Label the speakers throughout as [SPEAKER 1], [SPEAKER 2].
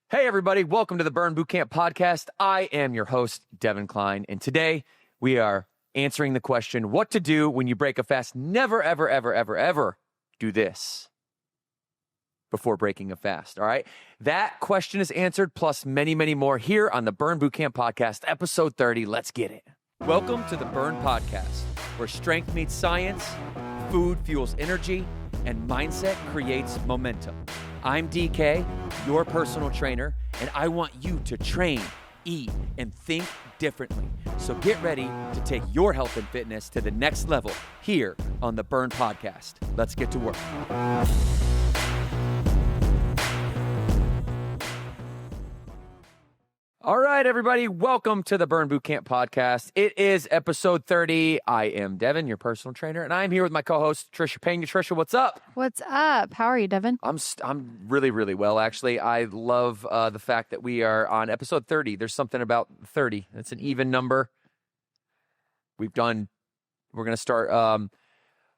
[SPEAKER 1] Hey, everybody. Welcome to the Burn Bootcamp podcast. I am your host, Devan Klein, and today we are answering the question, what to do when you break a fast. Never, ever, ever, ever, ever do this before breaking a fast, all right? That question is answered, plus many, many more here on the Burn Bootcamp podcast, episode 30. Let's get it. Welcome to the Burn podcast, where strength meets science, food fuels energy, and mindset creates momentum. I'm DK, your personal trainer, and I want you to train, eat, and think differently. So get ready to take your health and fitness to the next level here on the Burn Podcast. Let's get to work. All right, everybody, welcome to the Burn Bootcamp podcast. It is episode 30. I am Devan, your personal trainer, and I'm here with my co-host, Trisha Payne. Trisha, what's up?
[SPEAKER 2] What's up? How are you, Devan?
[SPEAKER 1] I'm really, really well, actually. I love the fact that we are on episode 30. There's something about 30. It's an even number. We're going to start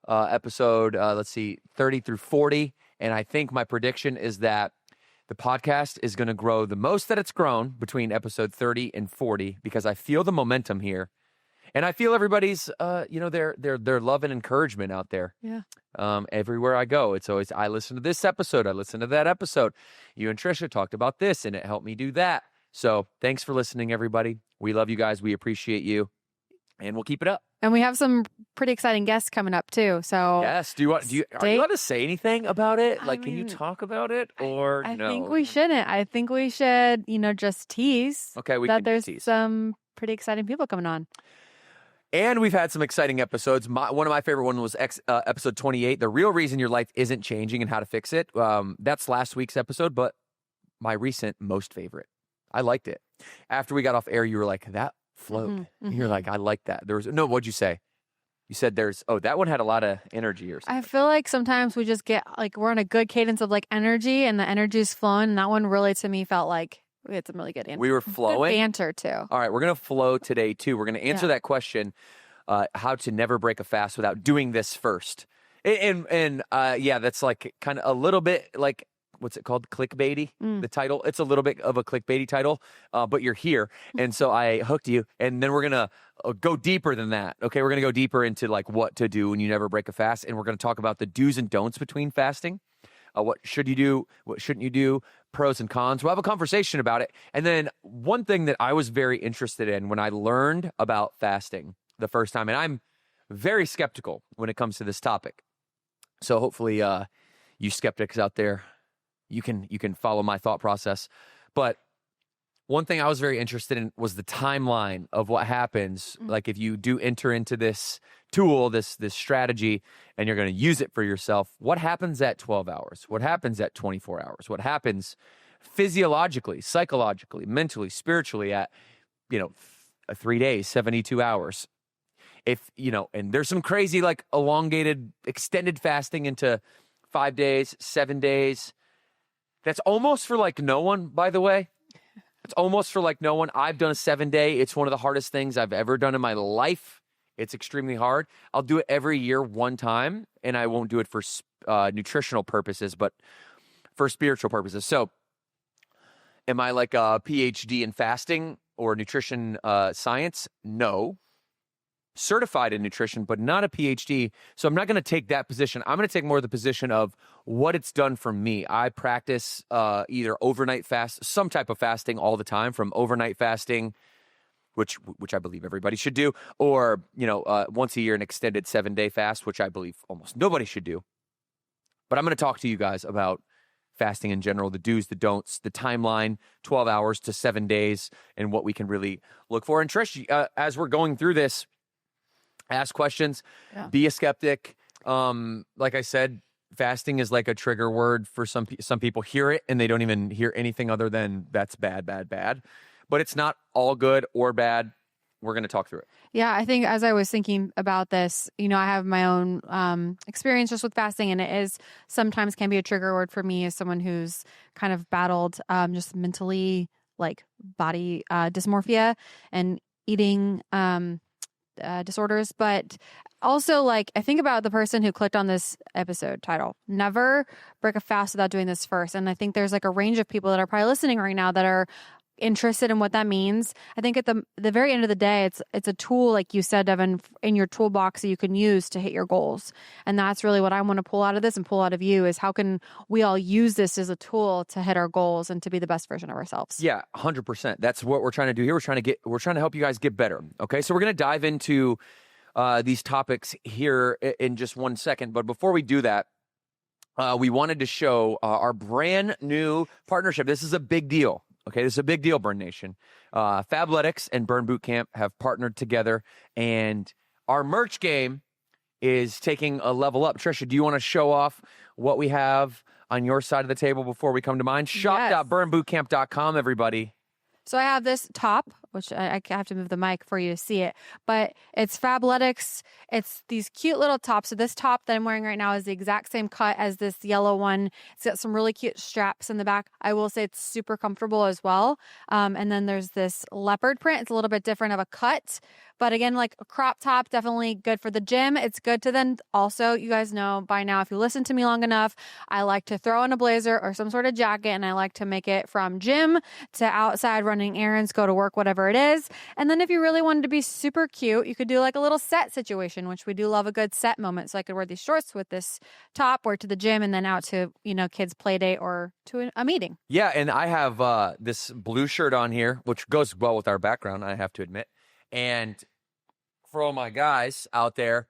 [SPEAKER 1] episode, 30 through 40, and I think my prediction is that the podcast is going to grow the most that it's grown between episode 30 and 40 because I feel the momentum here. And I feel everybody's, their love and encouragement out there.
[SPEAKER 2] Yeah.
[SPEAKER 1] Everywhere I go, it's always, I listen to this episode, I listen to that episode. You and Trisha talked about this and it helped me do that. So thanks for listening, everybody. We love you guys. We appreciate you. And we'll keep it up.
[SPEAKER 2] And we have some pretty exciting guests coming up too. So
[SPEAKER 1] yes, are you allowed to say anything about it? Can you talk about it or
[SPEAKER 2] I
[SPEAKER 1] no?
[SPEAKER 2] I think we shouldn't. I think we should, just tease.
[SPEAKER 1] Okay, we
[SPEAKER 2] that
[SPEAKER 1] can
[SPEAKER 2] there's
[SPEAKER 1] tease.
[SPEAKER 2] Some pretty exciting people coming on.
[SPEAKER 1] And we've had some exciting episodes. One of my favorite ones was episode 28, the real reason your life isn't changing and how to fix it. That's last week's episode, but my recent most favorite. I liked it. After we got off air, you were like, that flowed.
[SPEAKER 2] Mm-hmm.
[SPEAKER 1] You're like, I like that. What'd you say? You said that one had a lot of energy or something.
[SPEAKER 2] I feel like sometimes we just get we're on a good cadence of energy and the energy's flowing. And that one really to me felt like we had some really good
[SPEAKER 1] We were flowing.
[SPEAKER 2] Good banter too.
[SPEAKER 1] All right, we're going to flow today too. We're going to answer that question, how to never break a fast without doing this first. And that's kind of a little bit what's it called? Clickbaity, the title. It's a little bit of a clickbaity title, but you're here. And so I hooked you. And then we're going to go deeper than that. Okay, we're going to go deeper into what to do when you never break a fast. And we're going to talk about the do's and don'ts between fasting. What should you do? What shouldn't you do? Pros and cons. We'll have a conversation about it. And then one thing that I was very interested in when I learned about fasting the first time, and I'm very skeptical when it comes to this topic. So hopefully you skeptics out there, you can follow my thought process. But one thing I was very interested in was the timeline of what happens. If you do enter into this tool, this strategy, and you're going to use it for yourself, what happens at 12 hours? What happens at 24 hours? What happens physiologically, psychologically, mentally, spiritually at 3 days, 72 hours? And there's some crazy elongated, extended fasting into 5 days, 7 days. That's almost for no one, by the way. It's almost for no one. I've done a 7-day. It's one of the hardest things I've ever done in my life. It's extremely hard. I'll do it every year one time, and I won't do it for nutritional purposes, but for spiritual purposes. So am I a PhD in fasting or nutrition science? No. Certified in nutrition, but not a PhD. So I'm not going to take that position. I'm going to take more of the position of what it's done for me. I practice either overnight fast, some type of fasting all the time, from overnight fasting, which I believe everybody should do, or once a year an extended 7-day fast, which I believe almost nobody should do. But I'm going to talk to you guys about fasting in general, the do's, the don'ts, the timeline, 12 hours to 7 days, and what we can really look for. And Trish, as we're going through this, ask questions, be a skeptic. Like I said, fasting is like a trigger word for some people. Hear it and they don't even hear anything other than that's bad, bad, bad. But it's not all good or bad. We're going to talk through it.
[SPEAKER 2] Yeah, I think as I was thinking about this, I have my own experience just with fasting, and it is sometimes can be a trigger word for me as someone who's kind of battled just mentally, body dysmorphia and eating disorders. But also, like, I think about the person who clicked on this episode title, never break a fast without doing this first. And I think there's like a range of people that are probably listening right now that are interested in what that means. I think at the very end of the day, it's a tool, like you said, Devan, in your toolbox that you can use to hit your goals. And that's really what I want to pull out of this and pull out of you is how can we all use this as a tool to hit our goals and to be the best version of ourselves.
[SPEAKER 1] Yeah, 100%. That's what we're trying to do here. We're trying to help you guys get better. Okay, so we're going to dive into these topics here in just one second. But before we do that, we wanted to show our brand new partnership. This is a big deal. Okay, this is a big deal, Burn Nation. Fabletics and Burn Bootcamp have partnered together, and our merch game is taking a level up. Trisha, do you want to show off what we have on your side of the table before we come to mine? Shop.burnbootcamp.com, everybody.
[SPEAKER 2] So I have this top, which I have to move the mic for you to see it, but it's Fabletics. It's these cute little tops. So this top that I'm wearing right now is the exact same cut as this yellow one. It's got some really cute straps in the back. I will say it's super comfortable as well. And then there's this leopard print. It's a little bit different of a cut, but again, like a crop top, definitely good for the gym. It's good to then also, you guys know by now, if you listen to me long enough, I like to throw in a blazer or some sort of jacket, and I like to make it from gym to outside running errands, go to work, whatever it is. And then if you really wanted to be super cute, you could do like a little set situation, which we do love a good set moment. So I could wear these shorts with this top, wear to the gym, and then out to, kids' play date or to a meeting.
[SPEAKER 1] Yeah, and I have this blue shirt on here, which goes well with our background, I have to admit. And for all my guys out there,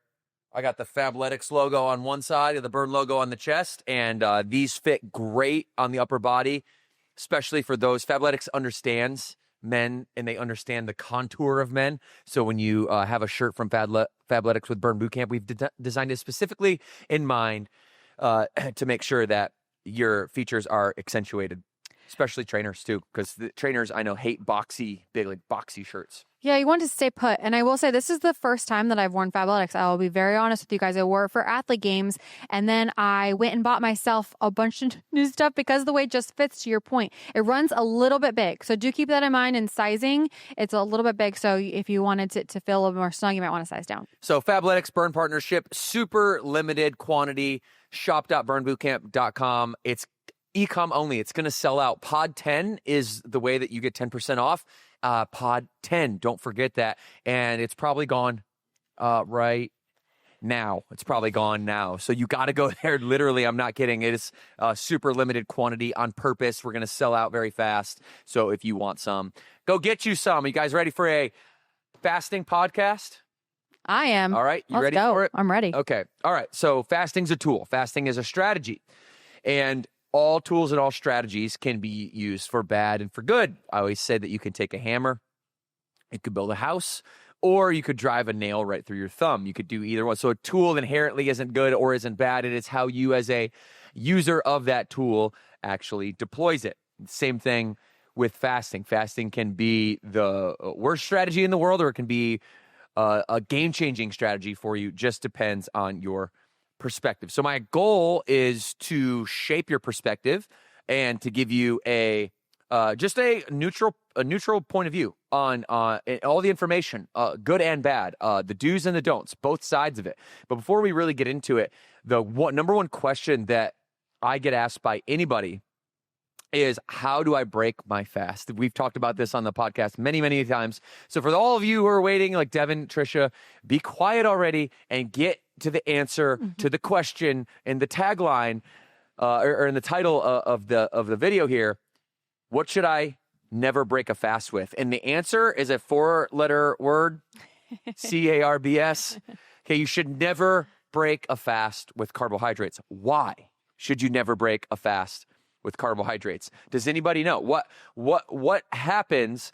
[SPEAKER 1] I got the Fabletics logo on one side and the Burn logo on the chest, and these fit great on the upper body, especially for those. Fabletics understands men, and they understand the contour of men. So when you have a shirt from Fabletics with Burn Bootcamp, we've designed it specifically in mind to make sure that your features are accentuated, especially trainers too, because the trainers I know hate boxy shirts.
[SPEAKER 2] Yeah, you want to stay put. And I will say this is the first time that I've worn Fabletics. I will be very honest with you guys. I wore it for athlete games, and then I went and bought myself a bunch of new stuff because the weight just fits, to your point. It runs a little bit big. So do keep that in mind in sizing. It's a little bit big. So if you wanted to feel a little more snug, you might want to size down. So
[SPEAKER 1] Fabletics Burn partnership, super limited quantity, shop.burnbootcamp.com. It's e-com only. It's going to sell out. Pod 10 is the way that you get 10% off. Pod 10, don't forget that. And it's probably gone right now. It's probably gone now. So you got to go there. Literally, I'm not kidding. It is super limited quantity on purpose. We're going to sell out very fast. So if you want some, go get you some. Are you guys ready for a fasting podcast?
[SPEAKER 2] I am.
[SPEAKER 1] All right. You
[SPEAKER 2] Let's
[SPEAKER 1] ready
[SPEAKER 2] go.
[SPEAKER 1] for it?
[SPEAKER 2] I'm ready.
[SPEAKER 1] Okay. All right. So fasting's a tool. Fasting is a strategy. And all tools and all strategies can be used for bad and for good. I always say that you can take a hammer, you could build a house, or you could drive a nail right through your thumb. You could do either one. So a tool inherently isn't good or isn't bad. It is how you as a user of that tool actually deploys it. Same thing with fasting. Fasting can be the worst strategy in the world, or it can be a game-changing strategy for you. Just depends on your perspective. So my goal is to shape your perspective and to give you just a neutral point of view on all the information, good and bad, the do's and the don'ts, both sides of it. But before we really get into it, the number one question that I get asked by anybody is, how do I break my fast? We've talked about this on the podcast many, many times. So for all of you who are waiting, like Devan, Trisha, be quiet already and get to the answer to the question in the tagline or in the title of the video here. What should I never break a fast with? And the answer is a 4-letter word, CARBS. Okay, you should never break a fast with carbohydrates. Why should you never break a fast with carbohydrates? Does anybody know what happens?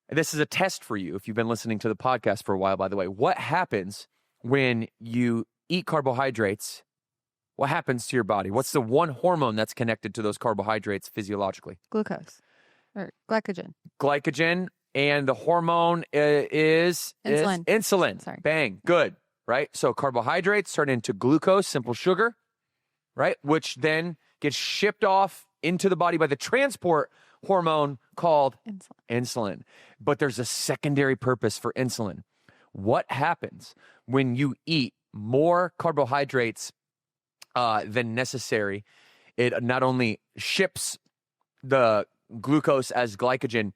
[SPEAKER 1] And this is a test for you if you've been listening to the podcast for a while, by the way. What happens when you eat carbohydrates? What happens to your body? What's the one hormone that's connected to those carbohydrates physiologically?
[SPEAKER 2] Glucose or glycogen.
[SPEAKER 1] Glycogen, and the hormone is insulin.
[SPEAKER 2] Sorry.
[SPEAKER 1] Bang. Good. Right? So carbohydrates turn into glucose, simple sugar, right? Which then gets shipped off into the body by the transport hormone called insulin. But there's a secondary purpose for insulin. What happens when you eat more carbohydrates than necessary, it not only ships the glucose as glycogen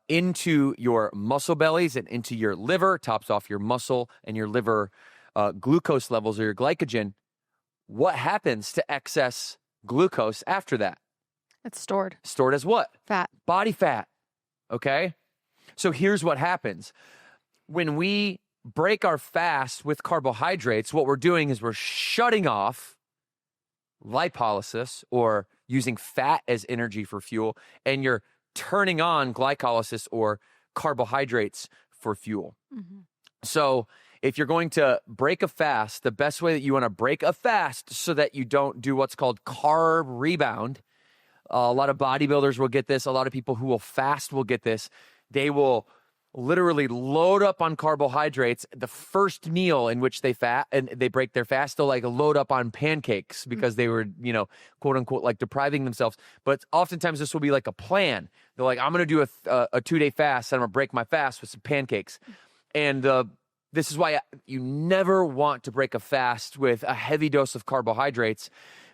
[SPEAKER 1] into your muscle bellies and into your liver, tops off your muscle and your liver glucose levels or your glycogen. What happens to excess glucose after that?
[SPEAKER 2] It's stored.
[SPEAKER 1] Stored as what?
[SPEAKER 2] Fat.
[SPEAKER 1] Body fat. Okay? So here's what happens. When we break our fast with carbohydrates, what we're doing is we're shutting off lipolysis, or using fat as energy for fuel, and you're turning on glycolysis or carbohydrates for fuel.
[SPEAKER 2] Mm-hmm.
[SPEAKER 1] So if you're going to break a fast, the best way that you want to break a fast so that you don't do what's called carb rebound. A lot of bodybuilders will get this. A lot of people who will fast will get this. They will literally load up on carbohydrates. The first meal in which they break their fast, they'll like load up on pancakes because they were, quote unquote, like depriving themselves. But oftentimes this will be like a plan. They're like, I'm going to do a 2-day fast and I'm going to break my fast with some pancakes. And this is why you never want to break a fast with a heavy dose of carbohydrates,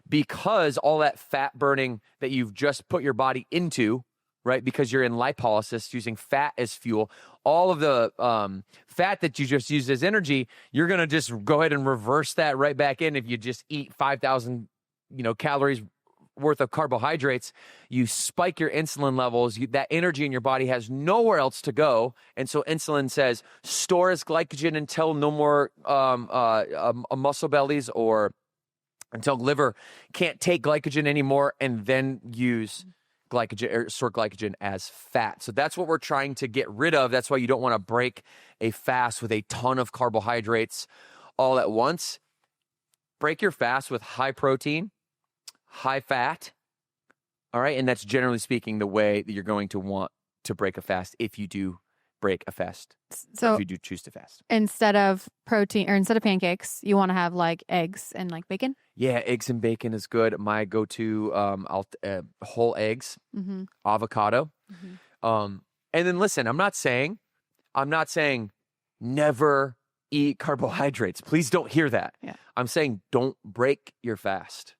[SPEAKER 1] because all that fat burning that you've just put your body into, right? Because you're in lipolysis, using fat as fuel, all of the fat that you just used as energy, you're going to just go ahead and reverse that right back in. If you just eat 5,000, calories worth of carbohydrates, you spike your insulin levels. That energy in your body has nowhere else to go. And so insulin says, store as glycogen until no more muscle bellies, or until liver can't take glycogen anymore, and then use glycogen or store glycogen as fat. So that's what we're trying to get rid of. That's why you don't want to break a fast with a ton of carbohydrates all at once. Break your fast with high protein, high fat. All right. And that's generally speaking the way that you're going to want to break a fast if you do break a fast. So if you do choose to fast.
[SPEAKER 2] Instead of protein, or instead of pancakes, you want to have like eggs and like bacon?
[SPEAKER 1] Yeah, eggs and bacon is good. My go-to, whole eggs,
[SPEAKER 2] mm-hmm.
[SPEAKER 1] avocado.
[SPEAKER 2] Mm-hmm.
[SPEAKER 1] And then listen, I'm not saying never eat carbohydrates. Please don't hear that.
[SPEAKER 2] Yeah.
[SPEAKER 1] I'm saying don't break your fast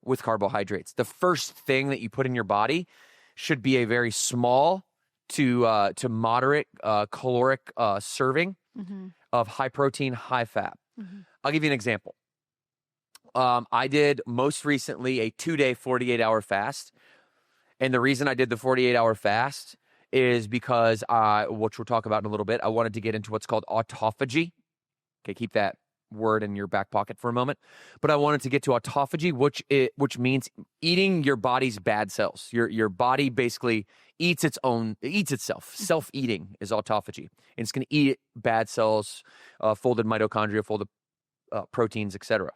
[SPEAKER 1] with carbohydrates. The first thing that you put in your body should be a very small to moderate caloric serving
[SPEAKER 2] mm-hmm.
[SPEAKER 1] of high protein, high fat.
[SPEAKER 2] Mm-hmm.
[SPEAKER 1] I'll give you an example. I did most recently a 2-day, 48-hour fast. And the reason I did the 48-hour fast is because, which we'll talk about in a little bit, I wanted to get into what's called autophagy. Okay, keep that word in your back pocket for a moment. But I wanted to get to autophagy, which means eating your body's bad cells. Your body basically eats itself. Self-eating is autophagy. And it's going to eat bad cells, folded mitochondria, folded proteins, etc.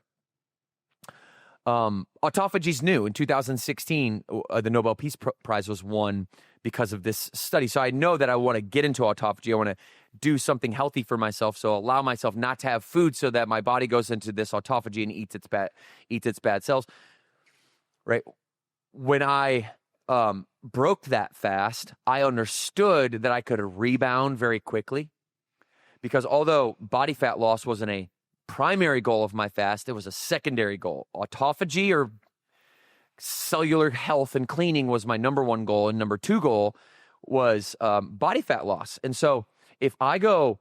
[SPEAKER 1] Autophagy is new. In 2016, the Nobel Peace Prize was won because of this study. So I know that I want to get into autophagy. I want to do something healthy for myself. So allow myself not to have food so that my body goes into this autophagy and eats its bad cells. Right. When I broke that fast, I understood that I could rebound very quickly, because although body fat loss wasn't a primary goal of my fast, it was a secondary goal. Autophagy, or cellular health and cleaning, was my number one goal, and number two goal was body fat loss. And so if I go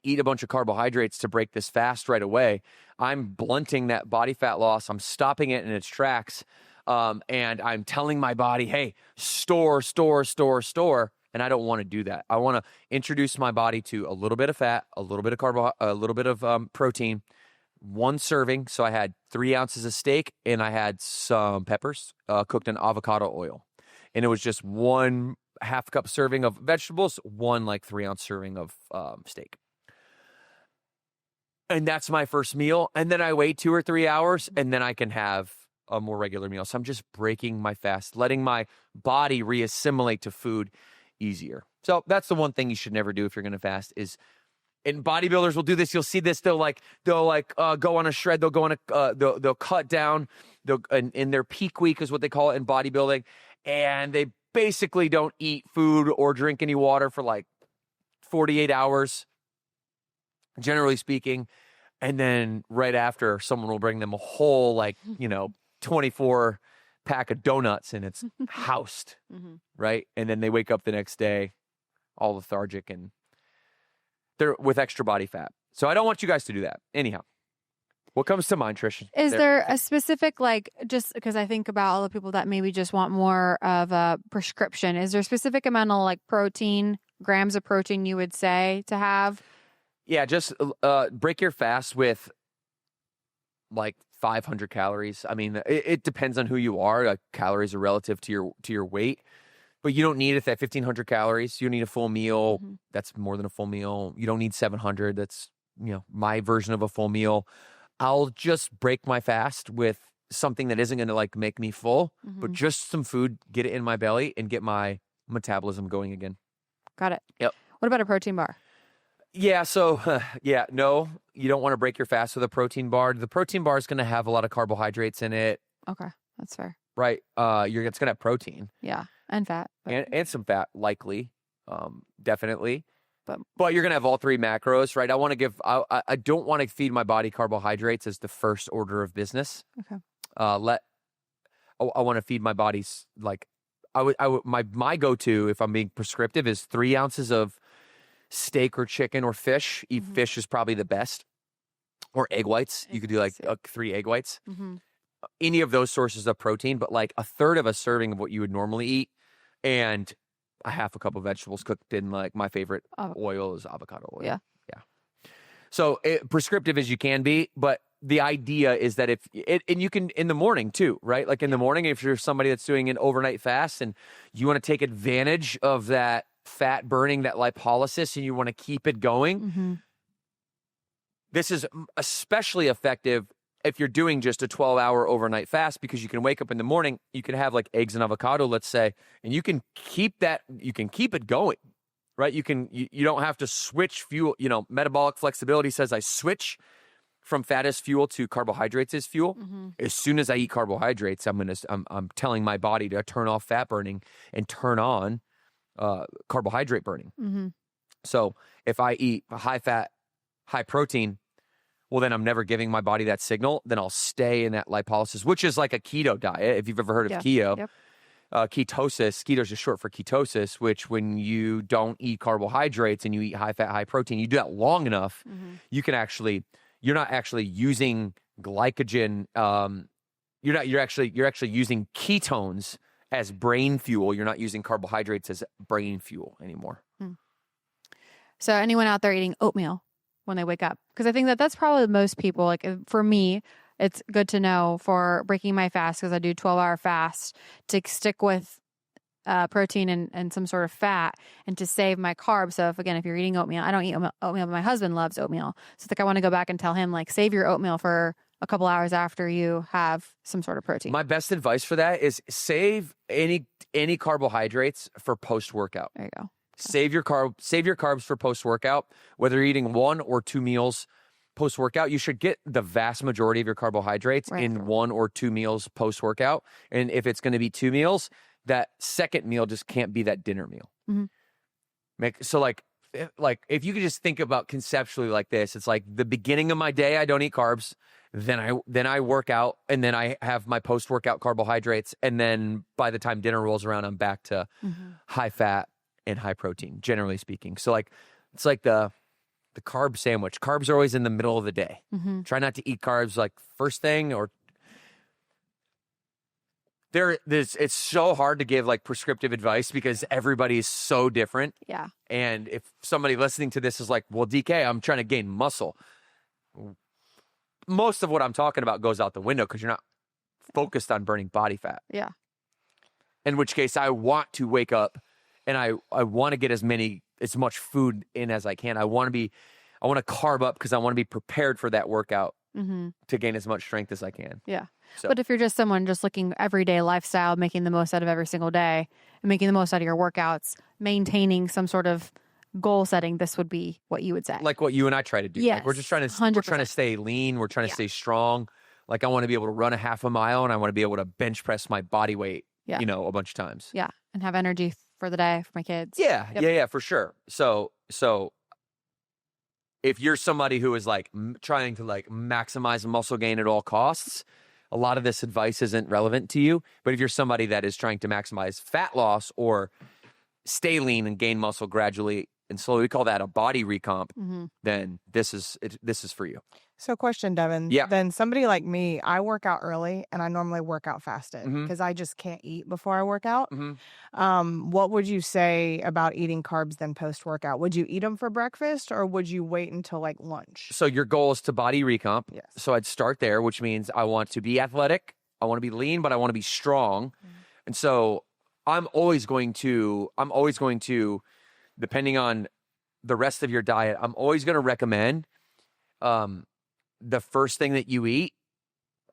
[SPEAKER 1] eat a bunch of carbohydrates to break this fast right away, I'm blunting that body fat loss. I'm stopping it in its tracks, and I'm telling my body, hey, store. And I don't want to do that. I want to introduce my body to a little bit of fat, a little bit of a little bit of protein, one serving. So I had 3 ounces of steak, and I had some peppers cooked in avocado oil. And it was just 1 half cup serving of vegetables, 1 3-ounce serving of steak. And that's my first meal. And then I wait 2 or 3 hours, and then I can have a more regular meal. So I'm just breaking my fast, letting my body reassimilate to food easier. So that's the one thing you should never do if you're going to fast. And bodybuilders will do this. You'll see this. They'll go on a shred. They'll go on they'll cut down. In their peak week is what they call it in bodybuilding, and they basically don't eat food or drink any water for 48 hours. generally speaking. And then right after, someone will bring them a whole, 24 pack of donuts, and it's housed, right? And then they wake up the next day all lethargic and they're with extra body fat. So I don't want you guys to do that. Anyhow, what comes to mind, Trish?
[SPEAKER 2] Is there a specific, just because I think about all the people that maybe just want more of a prescription, is there a specific amount of protein, grams of protein you would say to have?
[SPEAKER 1] Yeah, just break your fast with 500 calories. I mean, it depends on who you are. Calories are relative to your weight, but you don't need it at 1,500 calories. You don't need a full meal. That's more than a full meal. You don't need 700. That's my version of a full meal. I'll just break my fast with something that isn't going to make me full, but just some food, get it in my belly and get my metabolism going again.
[SPEAKER 2] Got it.
[SPEAKER 1] Yep.
[SPEAKER 2] What about a protein bar?
[SPEAKER 1] Yeah. So, no, you don't want to break your fast with a protein bar. The protein bar is going to have a lot of carbohydrates in it.
[SPEAKER 2] Okay. That's fair.
[SPEAKER 1] Right. It's going to have protein.
[SPEAKER 2] Yeah. And fat.
[SPEAKER 1] And some fat, likely. Definitely. But you're going to have all three macros, right? I don't want to feed my body carbohydrates as the first order of business.
[SPEAKER 2] Okay.
[SPEAKER 1] I want to feed my body's, my go-to, if I'm being prescriptive, is 3 ounces of steak or chicken or fish. Fish is probably the best. Or egg whites. You could do 3 egg whites. Any of those sources of protein, but a third of a serving of what you would normally eat, and a half a cup of vegetables cooked in my favorite oil is avocado oil.
[SPEAKER 2] Yeah.
[SPEAKER 1] So prescriptive as you can be, but the idea is that and you can in the morning too, right? In the morning, if you're somebody that's doing an overnight fast and you want to take advantage of that fat burning, that lipolysis, and you want to keep it going, this is especially effective if you're doing just a 12-hour overnight fast, because you can wake up in the morning, you can have eggs and avocado, let's say, and you can keep it going, right? You don't have to switch fuel. Metabolic flexibility says I switch from fat as fuel to carbohydrates as fuel. As soon as I eat carbohydrates, I'm telling my body to turn off fat burning and turn on carbohydrate burning. So if I eat high fat, high protein, well, then I'm never giving my body that signal. Then I'll stay in that lipolysis, which is like a keto diet. If you've ever heard of keto, ketosis, keto is just short for ketosis, which when you don't eat carbohydrates and you eat high fat, high protein, you do that long enough, you can you're not actually using glycogen. You're actually using ketones as brain fuel. You're not using carbohydrates as brain fuel anymore.
[SPEAKER 2] So anyone out there eating oatmeal when they wake up? Because I think that's probably most people. For me, it's good to know for breaking my fast, because I do 12-hour fast, to stick with protein and some sort of fat, and to save my carbs. So if you're eating oatmeal, I don't eat oatmeal, but my husband loves oatmeal. So I want to go back and tell him, save your oatmeal for a couple hours after you have some sort of protein.
[SPEAKER 1] My best advice for that is save any carbohydrates for post-workout.
[SPEAKER 2] There you go.
[SPEAKER 1] Save your carbs for post-workout. Whether you're eating 1 or 2 meals post-workout, you should get the vast majority of your carbohydrates in 1 or 2 meals post-workout. And if it's going to be 2 meals, that second meal just can't be that dinner meal. So if you could just think about conceptually like this, it's the beginning of my day, I don't eat carbs. Then I work out, and then I have my post-workout carbohydrates. And then by the time dinner rolls around, I'm back to high fat and high protein, generally speaking. So it's like the carb sandwich. Carbs are always in the middle of the day. Try not to eat carbs first thing, or it's so hard to give prescriptive advice because everybody is so different.
[SPEAKER 2] Yeah.
[SPEAKER 1] And if somebody listening to this is well, DK, I'm trying to gain muscle. Most of what I'm talking about goes out the window because you're not focused on burning body fat.
[SPEAKER 2] Yeah.
[SPEAKER 1] In which case, I want to wake up and I want to get as much food in as I can. I want to carb up because I want to be prepared for that workout to gain as much strength as I can.
[SPEAKER 2] Yeah.
[SPEAKER 1] So.
[SPEAKER 2] But if you're just someone just looking everyday lifestyle, making the most out of every single day and making the most out of your workouts, maintaining some sort of goal setting, this would be what you would say. Like
[SPEAKER 1] what you and I try to do.
[SPEAKER 2] Yes,
[SPEAKER 1] we're just trying to stay lean. We're trying to stay strong. I want to be able to run a half a mile, and I want to be able to bench press my body weight, a bunch of times.
[SPEAKER 2] Yeah. And have energy for the day for my kids.
[SPEAKER 1] Yeah. Yeah, for sure. So if you're somebody who is like trying to like maximize muscle gain at all costs, a lot of this advice isn't relevant to you. But if you're somebody that is trying to maximize fat loss or stay lean and gain muscle gradually and slowly, we call that a body recomp, then this is for you.
[SPEAKER 3] So question, Devan.
[SPEAKER 1] Yeah.
[SPEAKER 3] Then somebody like me, I work out early and I normally work out fasted because I just can't eat before I work out. What would you say about eating carbs then post-workout? Would you eat them for breakfast or would you wait until like lunch?
[SPEAKER 1] So your goal is to body recomp.
[SPEAKER 3] Yes.
[SPEAKER 1] So I'd start there, which means I want to be athletic. I want to be lean, but I want to be strong. And so I'm always going to, depending on the rest of your diet, I'm always going to recommend the first thing that you eat,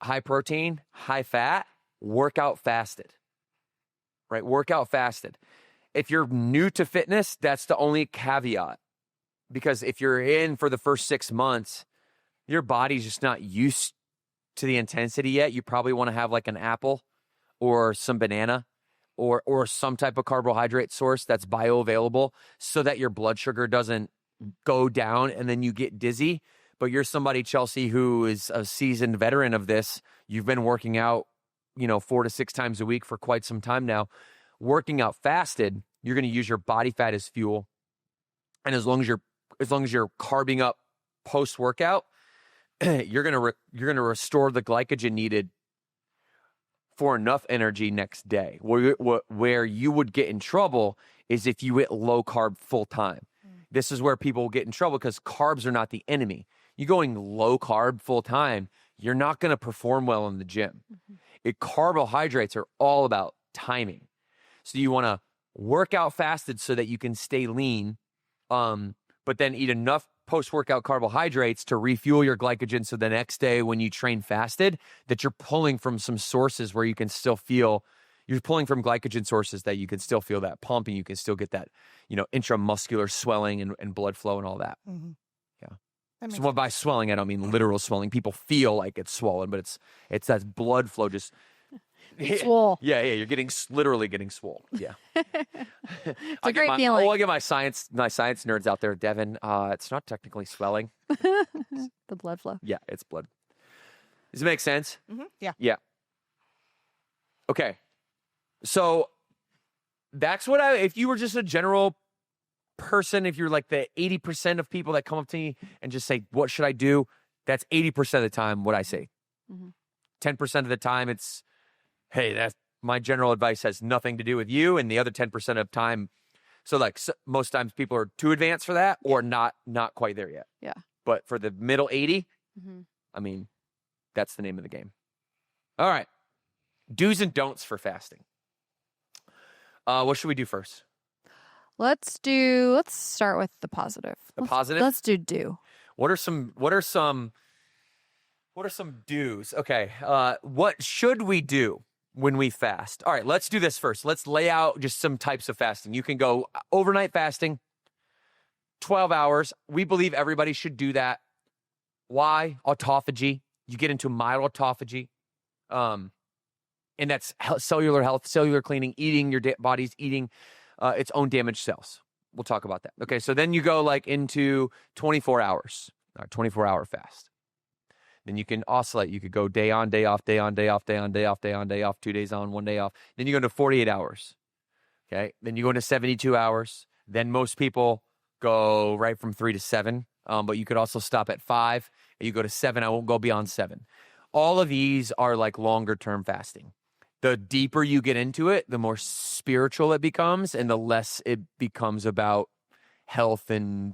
[SPEAKER 1] high protein, high fat, workout fasted, right? Workout fasted. If you're new to fitness, that's the only caveat. Because if you're in for the first 6 months, your body's just not used to the intensity yet. You probably want to have like an apple or some banana or some type of carbohydrate source that's bioavailable so that your blood sugar doesn't go down and then you get dizzy. But you're somebody, Chelsea, who is a seasoned veteran of this. You've been working out, 4 to 6 times a week for quite some time now. Working out fasted, you're going to use your body fat as fuel. And as long as you're carbing up post-workout, you're going to restore the glycogen needed for enough energy next day. Where you would get in trouble is if you eat low carb full time. This is where people get in trouble because carbs are not the enemy. You going low carb full time, you're not going to perform well in the gym. Carbohydrates are all about timing. So you want to work out fasted so that you can stay lean, but then eat enough post-workout carbohydrates to refuel your glycogen so the next day when you train fasted, that you're pulling from some sources where you can still feel, you're pulling from glycogen sources that you can still feel that pump and you can still get that, intramuscular swelling and blood flow and all that. Yeah. So by swelling, I don't mean literal swelling. People feel like it's swollen, but it's that blood flow just...
[SPEAKER 2] Swole.
[SPEAKER 1] Yeah, you're literally getting swole. Yeah.
[SPEAKER 2] It's a great feeling.
[SPEAKER 1] I get my science nerds out there, Devan. It's not technically swelling.
[SPEAKER 2] The blood flow.
[SPEAKER 1] Yeah, it's blood. Does it make sense?
[SPEAKER 3] Yeah.
[SPEAKER 1] Yeah. Okay. So that's what if you were just a general person, if you're like the 80% of people that come up to me and just say, what should I do? That's 80% of the time what I say. 10% of the time it's, hey, that's my general advice has nothing to do with you. And the other 10% of time, most times people are too advanced for that or not quite there yet.
[SPEAKER 2] Yeah.
[SPEAKER 1] But for the middle 80, I mean, that's the name of the game. All right. Do's and don'ts for fasting. What should we do first?
[SPEAKER 2] Let's start with the positive.
[SPEAKER 1] Positive?
[SPEAKER 2] Let's do.
[SPEAKER 1] What are some do's? Okay. What should we do when we fast? All right, let's do this first. Let's lay out just some types of fasting. You can go overnight fasting, 12 hours. We believe everybody should do that. Why? Autophagy. You get into mild autophagy. And that's cellular health, cellular cleaning, eating your body's eating its own damaged cells. We'll talk about that. Okay, so then you go into 24 hours, 24-hour fast. Then you can oscillate. You could go day on, day off, day on, day off, day on, day off, day on, day off, 2 days on, 1 day off. Then you go into 48 hours. Okay. Then you go into 72 hours. Then most people go right from 3 to 7. But you could also stop at 5 and you go to 7. I won't go beyond 7. All of these are like longer term fasting. The deeper you get into it, the more spiritual it becomes and the less it becomes about health and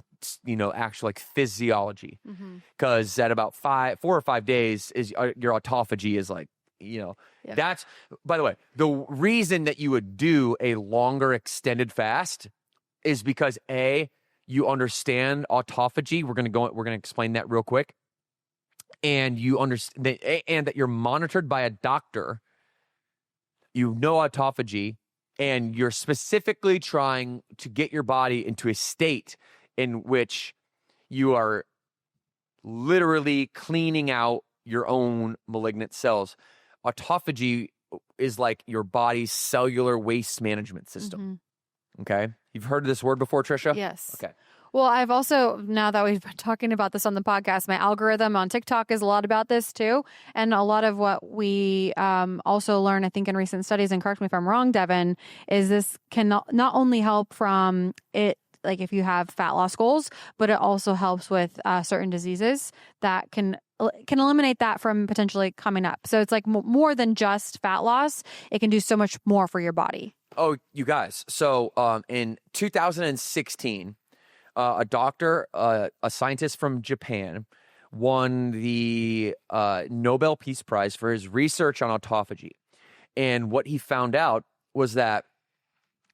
[SPEAKER 1] actual like physiology, because at about 4 or 5 days is your autophagy is like, that's, by the way, the reason that you would do a longer extended fast is because you understand autophagy. We're going to explain that real quick. And you understand and that you're monitored by a doctor, autophagy, and you're specifically trying to get your body into a state in which you are literally cleaning out your own malignant cells. Autophagy is like your body's cellular waste management system. Okay? You've heard of this word before, Trisha?
[SPEAKER 2] Yes.
[SPEAKER 1] Okay.
[SPEAKER 2] Well, I've also, now that we've been talking about this on the podcast, my algorithm on TikTok is a lot about this too. And a lot of what we also learn, I think, in recent studies, and correct me if I'm wrong, Devan, is this can not only help from it, like if you have fat loss goals, but it also helps with certain diseases that can eliminate that from potentially coming up. So it's like more than just fat loss. It can do so much more for your body.
[SPEAKER 1] Oh, you guys. So in 2016, a doctor, a scientist from Japan, won the Nobel Peace Prize for his research on autophagy. And what he found out was that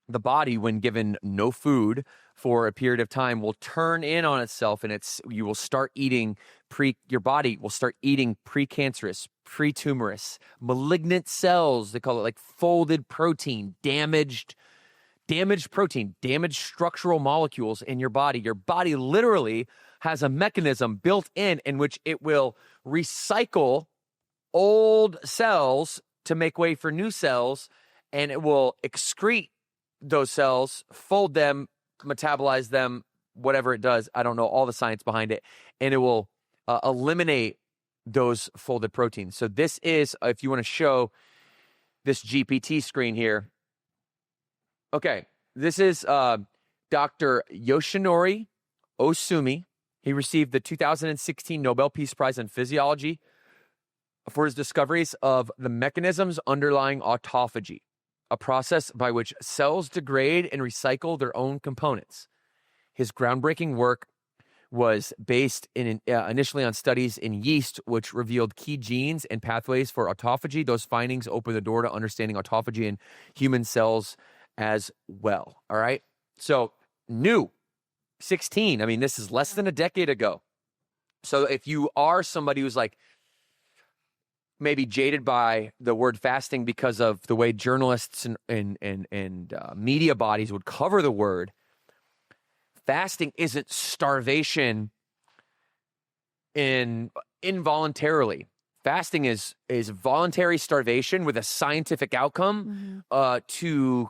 [SPEAKER 1] the body, when given no food for a period of time, will turn in on itself, and you will start eating your body will start eating precancerous, pretumorous, malignant cells. They call it like folded protein, damaged protein, damaged structural molecules in your body. Your body literally has a mechanism built in which it will recycle old cells to make way for new cells, and it will excrete those cells, fold them, metabolize them, whatever it does. I don't know all the science behind it. And it will eliminate those folded proteins. So this is, if you want to show this GPT screen here. Okay, this is Dr. Yoshinori Osumi. He received the 2016 Nobel Peace Prize in Physiology for his discoveries of the mechanisms underlying autophagy, a process by which cells degrade and recycle their own components. His groundbreaking work was based initially on studies in yeast, which revealed key genes and pathways for autophagy. Those findings opened the door to understanding autophagy in human cells as well. All right. So new 16. I mean, this is less than a decade ago. So if you are somebody who's like maybe jaded by the word fasting because of the way journalists and media bodies would cover the word, fasting isn't starvation involuntarily. Fasting is voluntary starvation with a scientific outcome to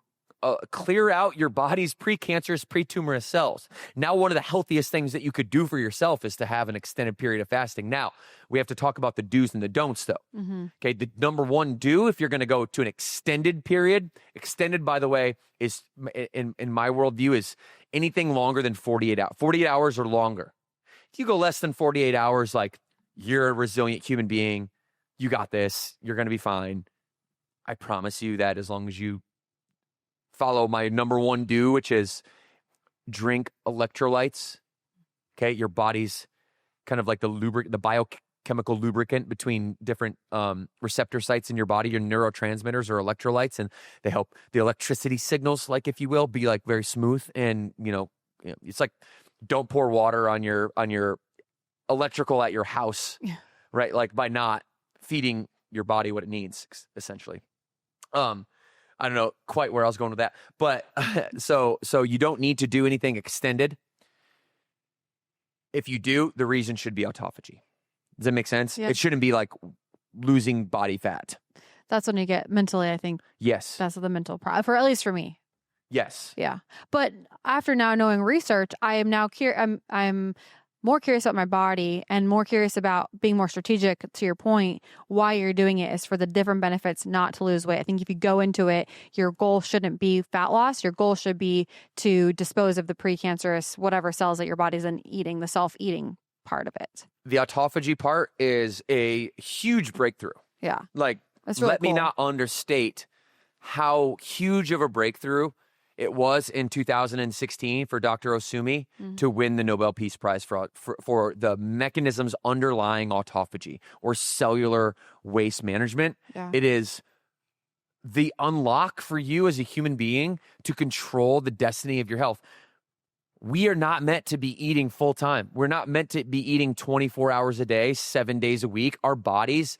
[SPEAKER 1] clear out your body's precancerous, pretumorous cells. Now, one of the healthiest things that you could do for yourself is to have an extended period of fasting. Now, we have to talk about the do's and the don'ts, though. Okay, the number one do, if you're going to go to an extended period, extended, by the way, is in my worldview, is anything longer than 48 hours. 48 hours or longer. If you go less than 48 hours, like, you're a resilient human being, you got this, you're going to be fine. I promise you that, as long as you follow my number one do, which is drink electrolytes. Okay, your body's kind of like the biochemical lubricant between different receptor sites in your body. Your neurotransmitters are electrolytes, and they help the electricity signals, like, if you will, be like very smooth. And it's like, don't pour water on your electrical at your house, right? Like, by not feeding your body what it needs, essentially. I don't know quite where I was going with that, but so you don't need to do anything extended. If you do, the reason should be autophagy. Does that make sense?
[SPEAKER 2] Yep.
[SPEAKER 1] It shouldn't be like losing body fat.
[SPEAKER 2] That's when you get mentally, I think.
[SPEAKER 1] Yes.
[SPEAKER 2] That's the mental problem, at least for me.
[SPEAKER 1] Yes.
[SPEAKER 2] Yeah. But after now knowing research, I am now I'm more curious about my body and more curious about being more strategic, to your point. Why you're doing it is for the different benefits, not to lose weight. I think if you go into it, your goal shouldn't be fat loss. Your goal should be to dispose of the precancerous, whatever cells that your body's in eating, the self-eating part of it.
[SPEAKER 1] The autophagy part is a huge breakthrough.
[SPEAKER 2] Yeah.
[SPEAKER 1] Like,
[SPEAKER 2] That's really
[SPEAKER 1] let me
[SPEAKER 2] cool.
[SPEAKER 1] not understate how huge of a breakthrough it was in 2016 for Dr. Osumi to win the Nobel Peace Prize for the mechanisms underlying autophagy, or cellular waste management.
[SPEAKER 2] Yeah.
[SPEAKER 1] It is the unlock for you as a human being to control the destiny of your health. We are not meant to be eating full time. We're not meant to be eating 24 hours a day, 7 days a week. Our bodies,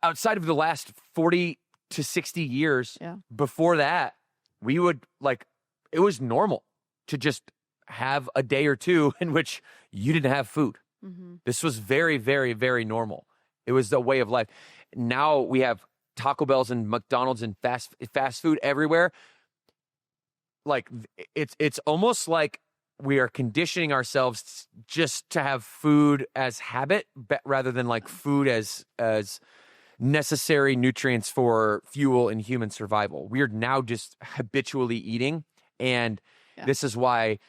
[SPEAKER 1] outside of the last 40 to 60 years before that, we would, like, it was normal to just have a day or two in which you didn't have food. This was very, very, very normal. It was the way of life. Now we have Taco Bells and McDonald's and fast food everywhere. Like, it's almost like we are conditioning ourselves just to have food as habit rather than like food as necessary nutrients for fuel and human survival. We are now just habitually eating, and this is why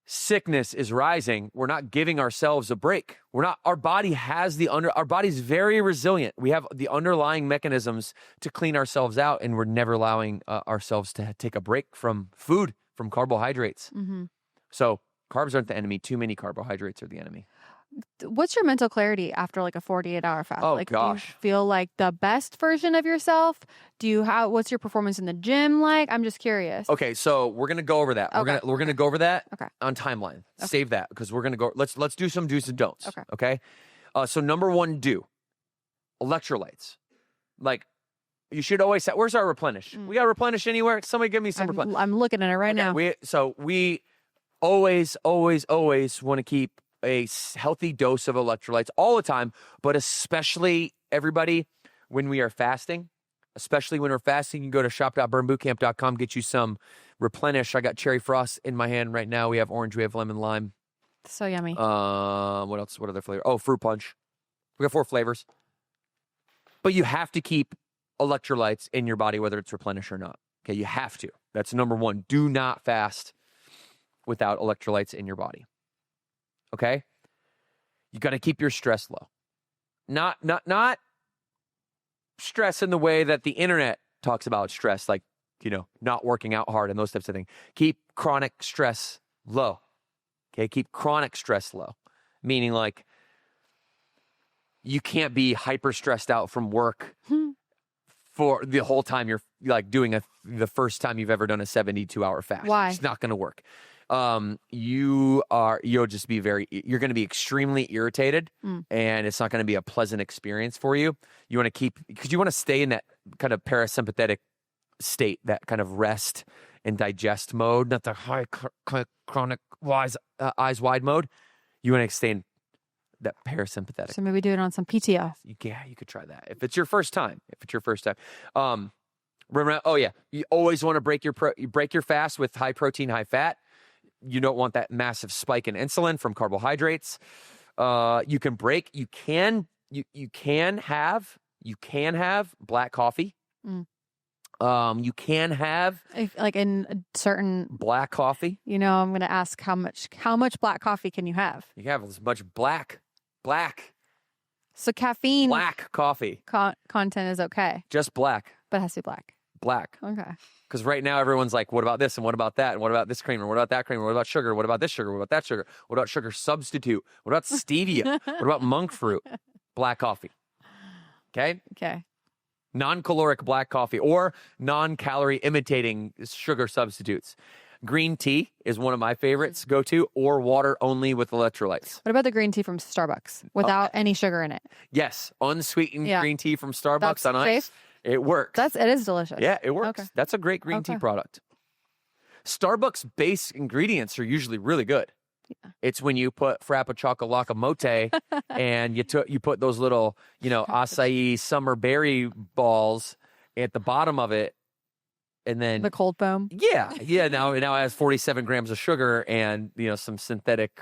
[SPEAKER 1] sickness is rising. We're not giving ourselves a break. Our body has our body's very resilient. We have the underlying mechanisms to clean ourselves out, and we're never allowing ourselves to take a break from food, from carbohydrates.
[SPEAKER 2] Mm-hmm.
[SPEAKER 1] So carbs aren't the enemy. Too many carbohydrates are the enemy.
[SPEAKER 2] What's your mental clarity after like a 48-hour fast?
[SPEAKER 1] Oh,
[SPEAKER 2] like,
[SPEAKER 1] gosh.
[SPEAKER 2] Do you feel like the best version of yourself? What's your performance in the gym like? I'm just curious.
[SPEAKER 1] Okay, so we're gonna go over that.
[SPEAKER 2] Okay.
[SPEAKER 1] We're gonna go over that
[SPEAKER 2] Okay.
[SPEAKER 1] on timeline.
[SPEAKER 2] Okay.
[SPEAKER 1] Save that because we're gonna go. Let's do some do's and don'ts.
[SPEAKER 2] Okay.
[SPEAKER 1] So number one, electrolytes. Like, you should always say, where's our replenish? We got replenish anywhere? Somebody give me some replenish.
[SPEAKER 2] I'm looking at it right now.
[SPEAKER 1] We always want to keep a healthy dose of electrolytes all the time, but especially everybody when we are fasting. Especially when we're fasting, you can go to shop.burnbootcamp.com, get you some replenish. I got cherry frost in my hand right now. We have orange, we have lemon lime.
[SPEAKER 2] So yummy.
[SPEAKER 1] What else? What other flavor? Oh, fruit punch. We got 4 flavors. But you have to keep electrolytes in your body, whether it's replenish or not. Okay, you have to. That's number one. Do not fast without electrolytes in your body. Okay? You got to keep your stress low. Not stress in the way that the internet talks about stress, like, not working out hard and those types of things. Keep chronic stress low. Okay? Keep chronic stress low. Meaning, like, you can't be hyper stressed out from work for the whole time you're like doing the first time you've ever done a 72-hour fast.
[SPEAKER 2] Why?
[SPEAKER 1] It's not going to work. You're going to be extremely irritated, and it's not going to be a pleasant experience for you. You want to because you want to stay in that kind of parasympathetic state, that kind of rest and digest mode, not the high chronic eyes wide mode. You want to stay in that parasympathetic.
[SPEAKER 2] So maybe do it on some PTO.
[SPEAKER 1] Yeah, you could try that if it's your first time. Remember, you always want to break your fast with high protein, high fat. You don't want that massive spike in insulin from carbohydrates. You can have black coffee. You can have
[SPEAKER 2] like in a certain
[SPEAKER 1] black coffee.
[SPEAKER 2] I'm going to ask how much black coffee can you have?
[SPEAKER 1] You can have as much black.
[SPEAKER 2] So caffeine
[SPEAKER 1] black coffee
[SPEAKER 2] content is okay,
[SPEAKER 1] just black,
[SPEAKER 2] but it has to be black.
[SPEAKER 1] Black.
[SPEAKER 2] Okay.
[SPEAKER 1] Because right now everyone's like, what about this and what about that and what about this cream and what about that cream and what about sugar? What about this sugar? What about that sugar? What about sugar substitute? What about stevia? What about monk fruit? Black coffee. Okay. Non-caloric black coffee or non-calorie imitating sugar substitutes. Green tea is one of my favorites. Go to, or water only with electrolytes.
[SPEAKER 2] What about the green tea from Starbucks without any sugar in it?
[SPEAKER 1] Yes, unsweetened green tea from Starbucks
[SPEAKER 2] That's
[SPEAKER 1] on ice.
[SPEAKER 2] safe?
[SPEAKER 1] It works.
[SPEAKER 2] It is delicious.
[SPEAKER 1] Yeah, it works.
[SPEAKER 2] Okay.
[SPEAKER 1] That's a great green tea product. Starbucks base ingredients are usually really good. Yeah. It's when you put Frappa Chocolate Mote and you put those little, acai summer berry balls at the bottom of it, and then
[SPEAKER 2] the cold foam.
[SPEAKER 1] Yeah. Now it has 47 grams of sugar and some synthetic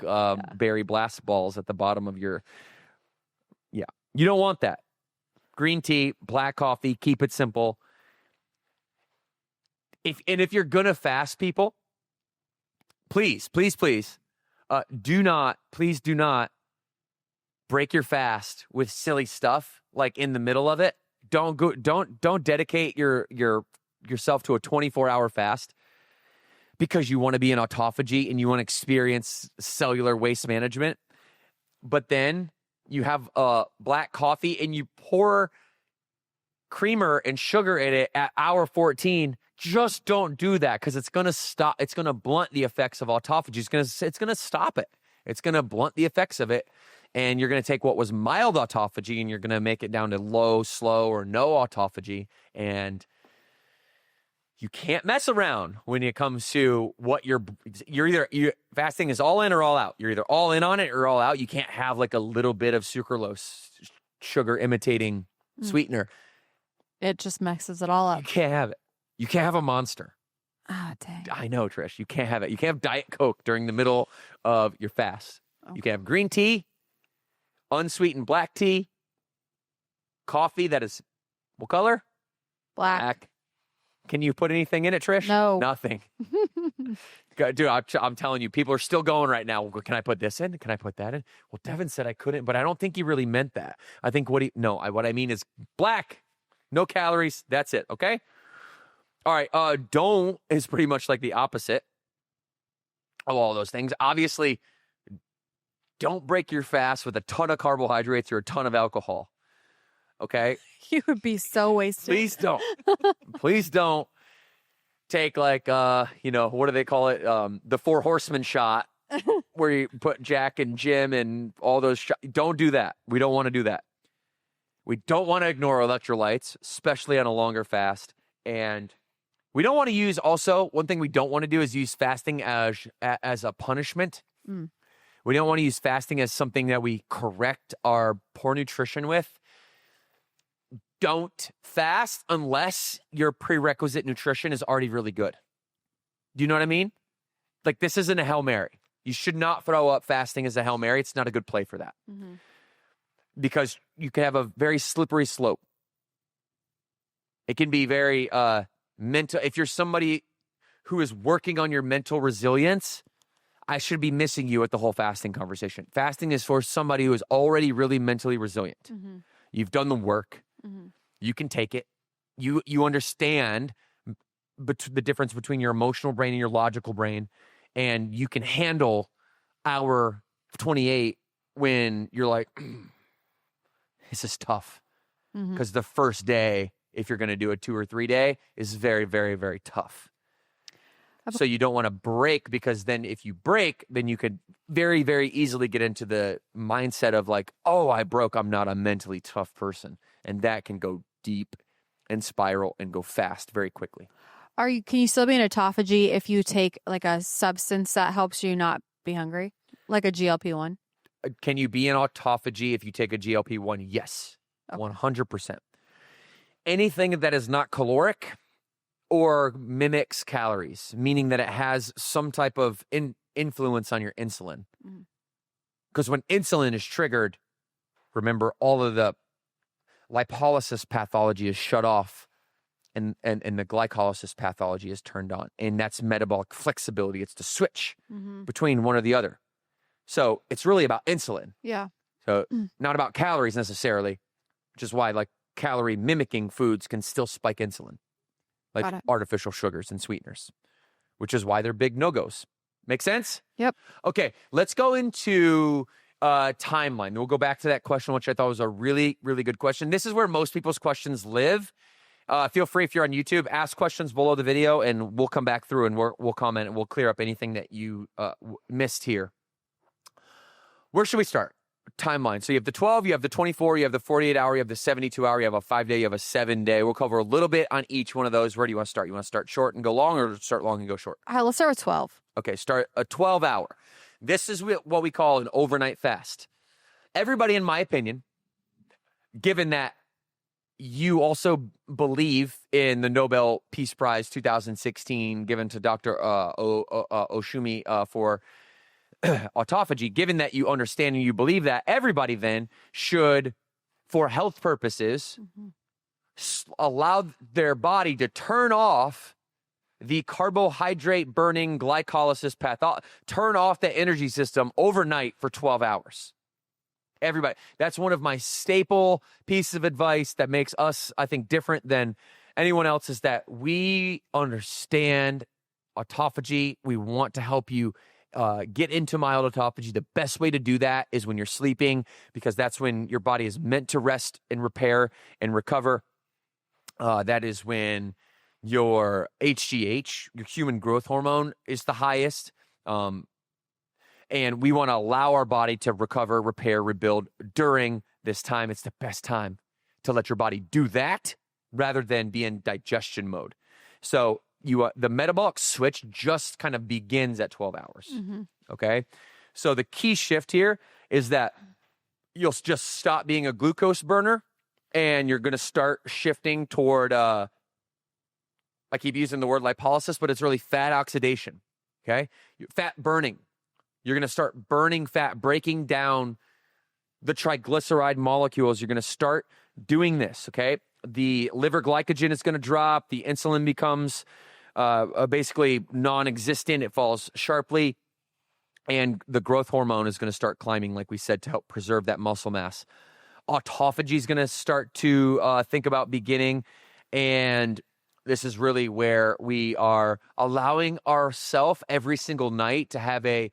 [SPEAKER 1] berry blast balls at the bottom of your. Yeah, you don't want that. Green tea, black coffee. Keep it simple. If you're gonna fast, people, please, do not break your fast with silly stuff like in the middle of it. Don't dedicate yourself to a 24-hour fast because you want to be in autophagy and you want to experience cellular waste management. But then you have black coffee and you pour creamer and sugar in it at hour 14. Just don't do that because it's going to stop. It's going to blunt the effects of autophagy. It's going to stop it. It's going to blunt the effects of it. And you're going to take what was mild autophagy and you're going to make it down to low, slow, or no autophagy. And you can't mess around when it comes to what fasting is all in or all out. You're either all in on it or all out. You can't have like a little bit of sucralose, sugar imitating sweetener.
[SPEAKER 2] It just messes it all up.
[SPEAKER 1] You can't have it. You can't have a monster.
[SPEAKER 2] Oh, dang.
[SPEAKER 1] I know, Trish. You can't have it. You can't have Diet Coke during the middle of your fast.
[SPEAKER 2] Okay.
[SPEAKER 1] You can have green tea, unsweetened black tea, coffee that is what color?
[SPEAKER 2] Black.
[SPEAKER 1] Can you put anything in it, Trish?
[SPEAKER 2] No.
[SPEAKER 1] Nothing. Dude, I'm telling you, people are still going right now. Can I put this in? Can I put that in? Well, Devan said I couldn't, but I don't think he really meant that. I think what I mean is black, no calories. That's it. Okay. All right. Don't is pretty much like the opposite of all those things. Obviously, don't break your fast with a ton of carbohydrates or a ton of alcohol. Okay.
[SPEAKER 2] You would be so wasted.
[SPEAKER 1] Please don't. Please don't take like what do they call it? The 4 horsemen shot where you put Jack and Jim and all those shots. Don't do that. We don't want to do that. We don't want to ignore electrolytes, especially on a longer fast. And we don't want to use also, one thing we don't want to do is use fasting as a punishment. We don't want to use fasting as something that we correct our poor nutrition with. Don't fast unless your prerequisite nutrition is already really good. Do you know what I mean? Like, this isn't a Hail Mary. You should not throw up fasting as a Hail Mary. It's not a good play for that. Mm-hmm. Because you can have a very slippery slope. It can be very mental. If you're somebody who is working on your mental resilience, I should be missing you at the whole fasting conversation. Fasting is for somebody who is already really mentally resilient. Mm-hmm. You've done the work. Mm-hmm. You can take it. You understand the difference between your emotional brain and your logical brain, and you can handle hour 28 when you're like, this is tough. Because the first day, if you're going to do a 2 or 3 day, is very, very, very tough. So you don't want to break, because then if you break, then you could very, very easily get into the mindset of like, oh, I broke. I'm not a mentally tough person. And that can go deep and spiral and go fast very quickly.
[SPEAKER 2] Can you still be in autophagy if you take like a substance that helps you not be hungry? Like a GLP-1?
[SPEAKER 1] Can you be in autophagy if you take a GLP-1? Yes. Okay. 100%. Anything that is not caloric or mimics calories, meaning that it has some type of influence on your insulin. Because when insulin is triggered, remember, all of the lipolysis pathology is shut off and the glycolysis pathology is turned on. And that's metabolic flexibility. It's the switch between one or the other. So it's really about insulin.
[SPEAKER 2] Yeah.
[SPEAKER 1] So not about calories necessarily, which is why like calorie mimicking foods can still spike insulin, like artificial sugars and sweeteners, which is why they're big no-goes. Make sense?
[SPEAKER 2] Yep. Okay,
[SPEAKER 1] let's go into timeline. We'll go back to that question, which I thought was a really, really good question. This is where most people's questions live. Feel free, if you're on YouTube, ask questions below the video, and we'll come back through and we'll comment and we'll clear up anything that you missed here. Where should we start? Timeline. So you have the 12, you have the 24, you have the 48 hour, you have the 72 hour, you have a 5-day, you have a 7-day. We'll cover a little bit on each one of those. Where do you want to start? You want to start short and go long, or start long and go short?
[SPEAKER 2] All right, let's start with 12.
[SPEAKER 1] Okay, start a 12 hour. This is what we call an overnight fast. Everybody, in my opinion, given that you also believe in the Nobel Peace Prize 2016 given to Dr. Oshumi for autophagy, given that you understand and you believe that, everybody then should, for health purposes, allow their body to turn off the carbohydrate burning glycolysis turn off the energy system overnight for 12 hours. Everybody. That's one of my staple pieces of advice that makes us, I think, different than anyone else, is that we understand autophagy. We want to help you get into mild autophagy. The best way to do that is when you're sleeping, because that's when your body is meant to rest and repair and recover. That is when your HGH, your human growth hormone, is the highest. And we want to allow our body to recover, repair, rebuild during this time. It's the best time to let your body do that rather than be in digestion mode. So the metabolic switch just kind of begins at 12 hours. Okay. So the key shift here is that you'll just stop being a glucose burner, and you're going to start shifting toward I keep using the word lipolysis, but it's really fat oxidation, okay? Fat burning. You're going to start burning fat, breaking down the triglyceride molecules. You're going to start doing this, okay? The liver glycogen is going to drop. The insulin becomes basically non-existent. It falls sharply. And the growth hormone is going to start climbing, like we said, to help preserve that muscle mass. Autophagy is going to start to think about beginning. And this is really where we are allowing ourselves every single night to have a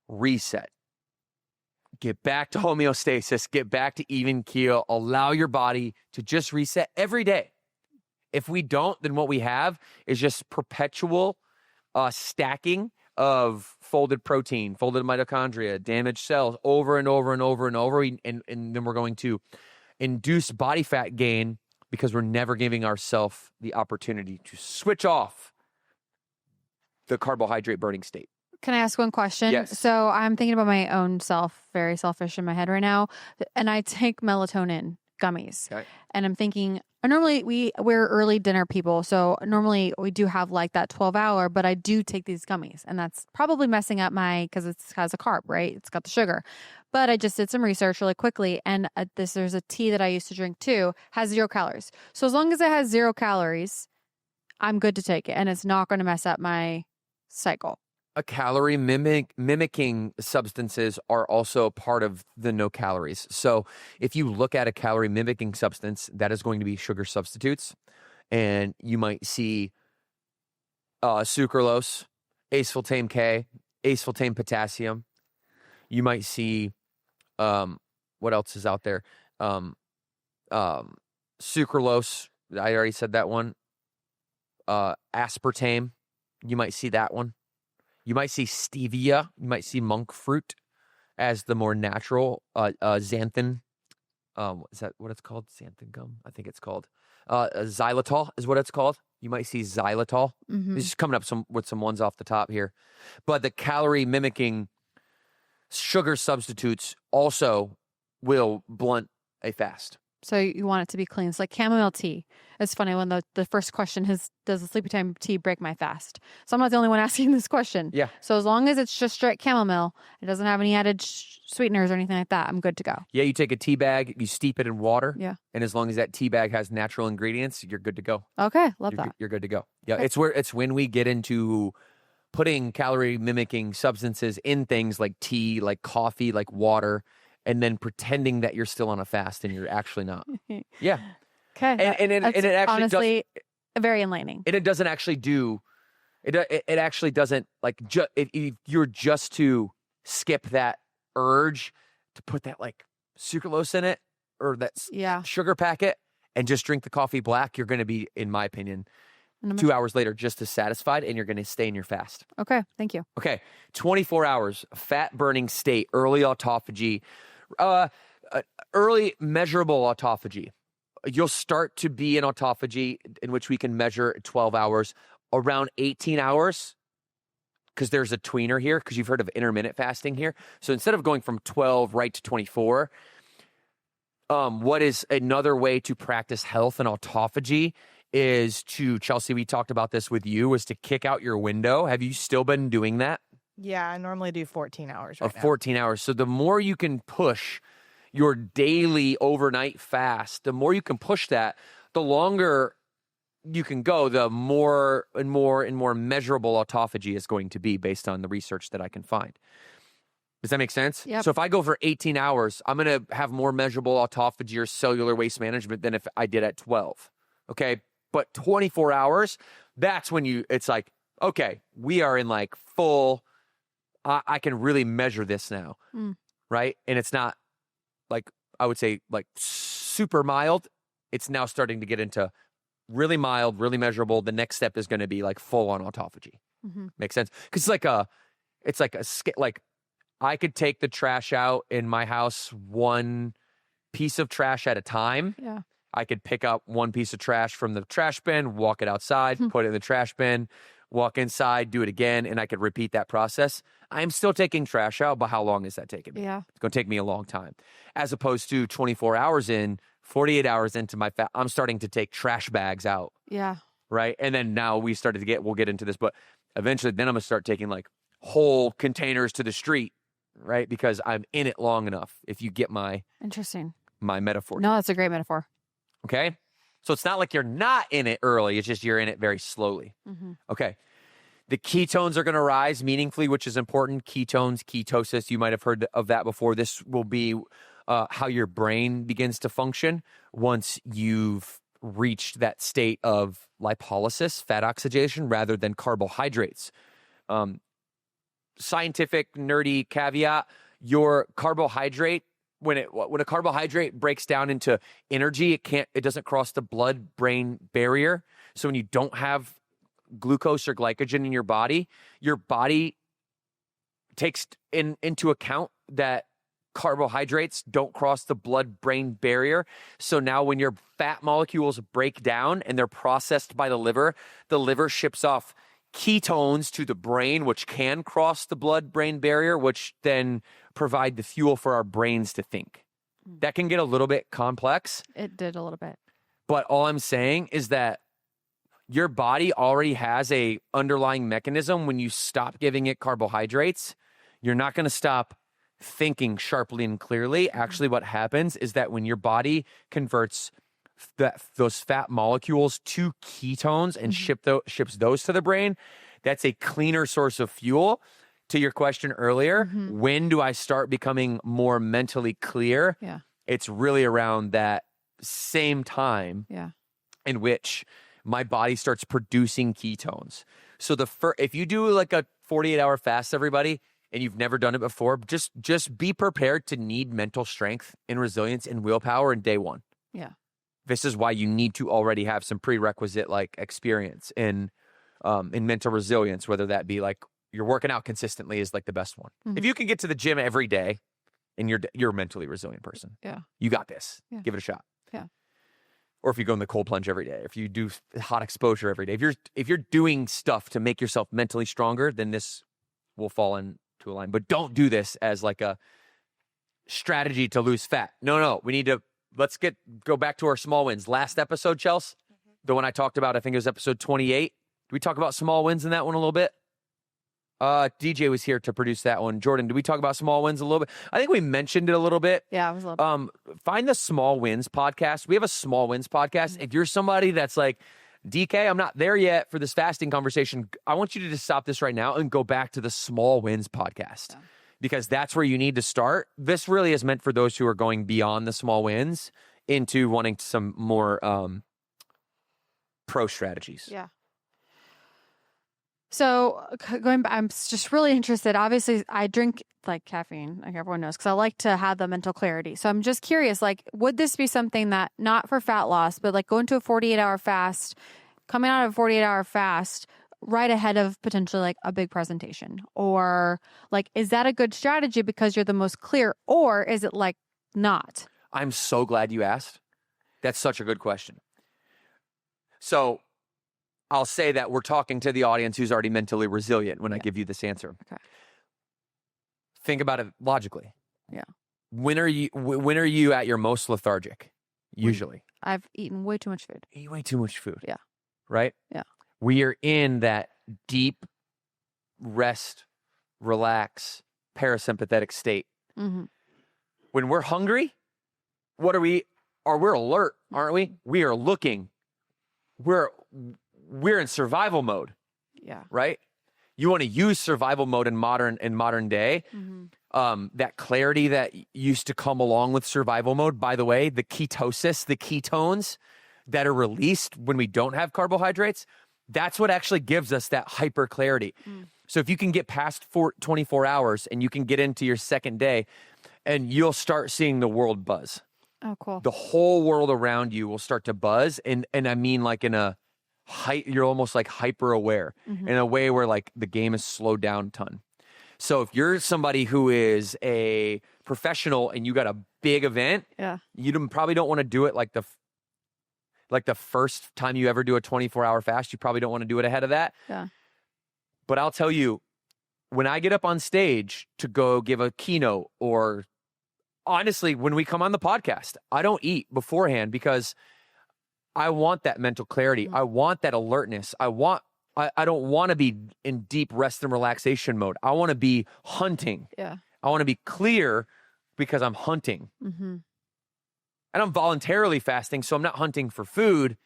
[SPEAKER 1] reset. Get back to homeostasis, get back to even keel, allow your body to just reset every day. If we don't, then what we have is just perpetual stacking of folded protein, folded mitochondria, damaged cells over and over and over and over. And then we're going to induce body fat gain because we're never giving ourselves the opportunity to switch off the carbohydrate burning state.
[SPEAKER 2] Can I ask one question?
[SPEAKER 1] Yes.
[SPEAKER 2] So I'm thinking about my own self, very selfish in my head right now. And I take melatonin gummies.
[SPEAKER 1] Okay.
[SPEAKER 2] And I'm thinking, normally we're early dinner people. So normally we do have like that 12-hour, but I do take these gummies. And that's probably messing up because it has a carb, right? It's got the sugar. But I just did some research really quickly. And there's a tea that I used to drink too, has 0 calories. So as long as it has 0 calories, I'm good to take it. And it's not going to mess up my cycle.
[SPEAKER 1] A calorie mimicking substances are also part of the no calories. So if you look at a calorie mimicking substance, that is going to be sugar substitutes. And you might see sucralose, aspartame K, aspartame potassium. You might see, what else is out there? Sucralose, I already said that one. Aspartame, you might see that one. You might see stevia. You might see monk fruit as the more natural xanthan. Is that what it's called? Xanthan gum? I think it's called. Xylitol is what it's called. You might see xylitol.
[SPEAKER 2] Mm-hmm.
[SPEAKER 1] This is coming up with some ones off the top here. But the calorie mimicking sugar substitutes also will blunt a fast.
[SPEAKER 2] So you want it to be clean. It's like chamomile tea. It's funny when the first question is, does the sleepy time tea break my fast? So I'm not the only one asking this question.
[SPEAKER 1] Yeah.
[SPEAKER 2] So as long as it's just straight chamomile, it doesn't have any added sweeteners or anything like that, I'm good to go.
[SPEAKER 1] Yeah, you take a tea bag, you steep it in water.
[SPEAKER 2] Yeah.
[SPEAKER 1] And as long as that tea bag has natural ingredients, you're good to go.
[SPEAKER 2] Okay, love that.
[SPEAKER 1] You're good to go. Yeah,
[SPEAKER 2] Okay.
[SPEAKER 1] it's when we get into putting calorie mimicking substances in things like tea, like coffee, like water, and then pretending that you're still on a fast and you're actually not. Yeah.
[SPEAKER 2] Okay.
[SPEAKER 1] And it actually
[SPEAKER 2] honestly very enlightening.
[SPEAKER 1] And it doesn't actually do it. It actually doesn't like if you're just to skip that urge to put that like sucralose in it or that sugar packet and just drink the coffee black. You're going to be, in my opinion, 2 hours later just as satisfied, and you're going to stay in your fast.
[SPEAKER 2] Okay. Thank you.
[SPEAKER 1] Okay. 24 hours fat burning state, early autophagy. Early measurable autophagy. You'll start to be in autophagy in which we can measure 12 hours, around 18 hours, because there's a tweener here, because you've heard of intermittent fasting here. So instead of going from 12 right to 24, what is another way to practice health and autophagy is to, Chelsea, we talked about this with you, is to kick out your window. Have you still been doing that?
[SPEAKER 3] Yeah, I normally do 14 hours right now.
[SPEAKER 1] 14 hours. So the more you can push your daily overnight fast, the more you can push that, the longer you can go, the more and more and more measurable autophagy is going to be based on the research that I can find. Does that make sense?
[SPEAKER 2] Yep.
[SPEAKER 1] So if I go for 18 hours, I'm going to have more measurable autophagy or cellular waste management than if I did at 12. Okay. But 24 hours, that's when it's like, okay, we are in like full, I can really measure this now. Right. And it's not like, I would say like super mild. It's now starting to get into really mild, really measurable. The next step is going to be like full on autophagy.
[SPEAKER 2] Mm-hmm.
[SPEAKER 1] Makes sense? Because it's like I could take the trash out in my house one piece of trash at a time.
[SPEAKER 2] Yeah.
[SPEAKER 1] I could pick up one piece of trash from the trash bin, walk it outside, put it in the trash bin, walk inside, do it again, and I could repeat that process. I'm still taking trash out, but how long is that taking me?
[SPEAKER 2] Yeah.
[SPEAKER 1] It's going to take me a long time. As opposed to 24 hours in, 48 hours into my I'm starting to take trash bags out.
[SPEAKER 2] Yeah.
[SPEAKER 1] right? And then now we started to we'll get into this, but eventually then I'm going to start taking like whole containers to the street, right? Because I'm in it long enough. If you get my metaphor.
[SPEAKER 2] No, that's a great metaphor.
[SPEAKER 1] Okay. So it's not like you're not in it early. It's just you're in it very slowly.
[SPEAKER 2] Mm-hmm.
[SPEAKER 1] Okay. The ketones are going to rise meaningfully, which is important. Ketones, ketosis, you might have heard of that before. This will be how your brain begins to function once you've reached that state of lipolysis, fat oxidation, rather than carbohydrates. Scientific, nerdy caveat, your carbohydrate, when a carbohydrate breaks down into energy, it doesn't cross the blood-brain barrier. So when you don't have glucose or glycogen in your body takes into account that carbohydrates don't cross the blood-brain barrier. So now when your fat molecules break down and they're processed by the liver ships off ketones to the brain, which can cross the blood-brain barrier, which then provide the fuel for our brains to think. That can get a little bit complex.
[SPEAKER 2] It did a little bit.
[SPEAKER 1] But all I'm saying is that your body already has a underlying mechanism. When you stop giving it carbohydrates, you're not going to stop thinking sharply and clearly. Actually, what happens is that when your body converts those fat molecules to ketones and ships those to the brain, that's a cleaner source of fuel. To your question earlier, when do I start becoming more mentally clear?
[SPEAKER 2] Yeah.
[SPEAKER 1] It's really around that same time in which my body starts producing ketones. So if you do like a 48-hour fast, everybody, and you've never done it before, just be prepared to need mental strength and resilience and willpower in day one.
[SPEAKER 2] Yeah.
[SPEAKER 1] This is why you need to already have some prerequisite like experience in mental resilience, whether that be like you're working out consistently is like the best one. If you can get to the gym every day and you're a mentally resilient person, you got this. Yeah. Give it a shot.
[SPEAKER 2] Yeah.
[SPEAKER 1] Or if you go in the cold plunge every day, if you do hot exposure every day, if you're doing stuff to make yourself mentally stronger, then this will fall into a line. But don't do this as like a strategy to lose fat. No. We need to go back to our small wins. Last episode, Chelsea, the one I talked about, I think it was episode 28. Did we talk about small wins in that one a little bit? DJ was here to produce that one. Jordan, did we talk about small wins a little bit? I think we mentioned it a little bit.
[SPEAKER 2] Yeah, it was a little bit.
[SPEAKER 1] Find the small wins podcast. We have a small wins podcast. If you're somebody that's like, DK, I'm not there yet for this fasting conversation, I want you to just stop this right now and go back to the small wins podcast because that's where you need to start. This really is meant for those who are going beyond the small wins into wanting some more pro strategies.
[SPEAKER 2] Yeah. So going back, I'm just really interested. Obviously, I drink like caffeine, like everyone knows, because I like to have the mental clarity. So I'm just curious, like, would this be something that not for fat loss, but like going to a 48-hour fast, coming out of a 48-hour fast right ahead of potentially like a big presentation? Or like, is that a good strategy because you're the most clear, or is it like not?
[SPEAKER 1] I'm so glad you asked. That's such a good question. So I'll say that we're talking to the audience who's already mentally resilient when I give you this answer.
[SPEAKER 2] Okay.
[SPEAKER 1] Think about it logically.
[SPEAKER 2] Yeah.
[SPEAKER 1] When are you at your most lethargic? Usually.
[SPEAKER 2] I've eaten way too much food.
[SPEAKER 1] Eat way too much food.
[SPEAKER 2] Yeah.
[SPEAKER 1] Right?
[SPEAKER 2] Yeah. We
[SPEAKER 1] are in that deep rest, relax, parasympathetic state.
[SPEAKER 2] Mm-hmm.
[SPEAKER 1] When we're hungry, what are we? We're alert, aren't we? We are looking. We're in survival mode.
[SPEAKER 2] Yeah.
[SPEAKER 1] Right? You want to use survival mode in modern day.
[SPEAKER 2] Mm-hmm.
[SPEAKER 1] That clarity that used to come along with survival mode, by the way, the ketosis, the ketones that are released when we don't have carbohydrates, that's what actually gives us that hyper clarity. So if you can get past 24 hours and you can get into your second day and you'll start seeing the world buzz.
[SPEAKER 2] Oh, cool.
[SPEAKER 1] The whole world around you will start to buzz. And I mean like you're almost like hyper aware in a way where like the game is slowed down a ton. So if you're somebody who is a professional and you got a big event, you probably don't want to do it like the first time you ever do a 24-hour fast. You probably don't want to do it ahead of that.
[SPEAKER 2] Yeah.
[SPEAKER 1] But I'll tell you, when I get up on stage to go give a keynote, or honestly, when we come on the podcast, I don't eat beforehand because I want that mental clarity. I want that alertness. I don't want to be in deep rest and relaxation mode. I want to be hunting.
[SPEAKER 2] Yeah.
[SPEAKER 1] I want to be clear because I'm hunting. And I'm voluntarily fasting, so I'm not hunting for food.